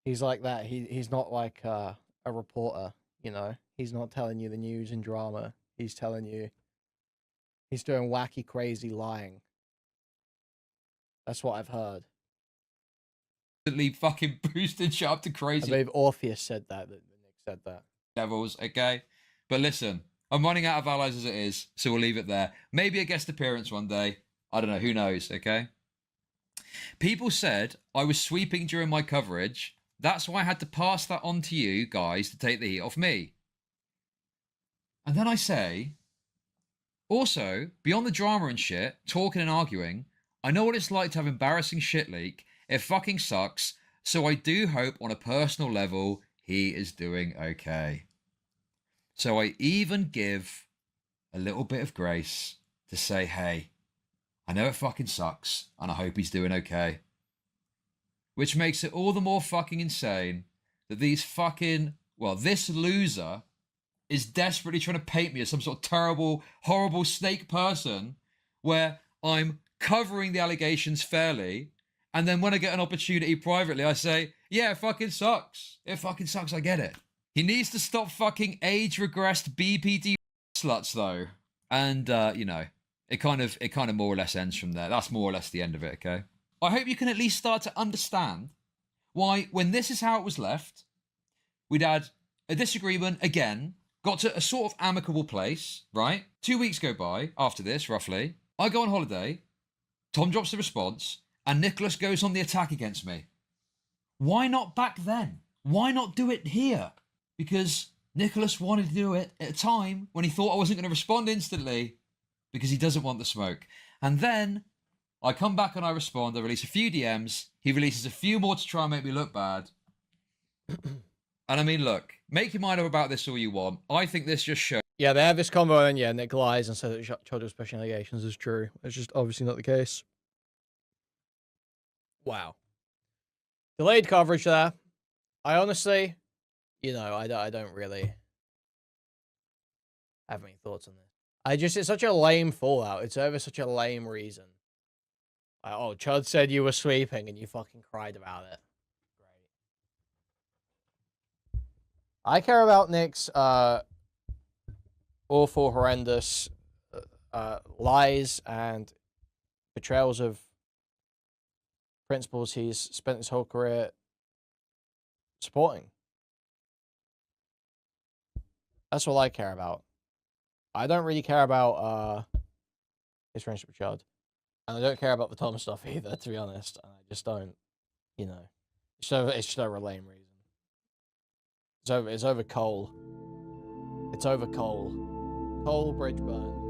He's like that. He's not like a reporter, you know. He's not telling you the news and drama. He's telling you he's doing wacky, crazy lying. That's what I've heard. Fucking boosted shit up to crazy. I believe Orpheus said that Nick said that. Devils, okay? But listen, I'm running out of allies as it is, so we'll leave it there. Maybe a guest appearance one day. I don't know, who knows, okay? People said I was sweeping during my coverage. That's why I had to pass that on to you guys to take the heat off me. And then I say, also, beyond the drama and shit, talking and arguing, I know what it's like to have embarrassing shit leak. It fucking sucks. So I do hope on a personal level, he is doing okay. So I even give a little bit of grace to say, hey, I know it fucking sucks, and I hope he's doing okay. Which makes it all the more fucking insane that this loser is desperately trying to paint me as some sort of terrible, horrible snake person where I'm covering the allegations fairly, and then when I get an opportunity privately, I say, yeah, it fucking sucks. It fucking sucks, I get it. He needs to stop fucking age-regressed BPD sluts, though. And, you know, it kind of more or less ends from there. That's more or less the end of it, okay? I hope you can at least start to understand why, when this is how it was left, we'd had a disagreement again, got to a sort of amicable place, right? 2 weeks go by after this, roughly. I go on holiday, Tom drops the response, and Nicholas goes on the attack against me. Why not back then? Why not do it here? Because Nicholas wanted to do it at a time when he thought I wasn't going to respond instantly because he doesn't want the smoke. And then I come back and I respond. I release a few DMs. He releases a few more to try and make me look bad. And I mean, look, make your mind up about this all you want. I think this just shows. Yeah, they have this combo, and yeah, Nick lies and says that Chud was pushing allegations is true. It's just obviously not the case. Wow. Delayed coverage there. I honestly, you know, I don't really have any thoughts on this. it's such a lame fallout. It's over such a lame reason. Like, oh, Chud said you were sweeping and you fucking cried about it. Great. I care about Nick's awful, horrendous lies and betrayals of principles he's spent his whole career supporting. That's all I care about. I don't really care about his friendship with Chud. And I don't care about the Tom stuff either, to be honest. I just don't, you know. It's just over a lame reason. It's over Cole. It's over Cole. Cole Bridgeburn.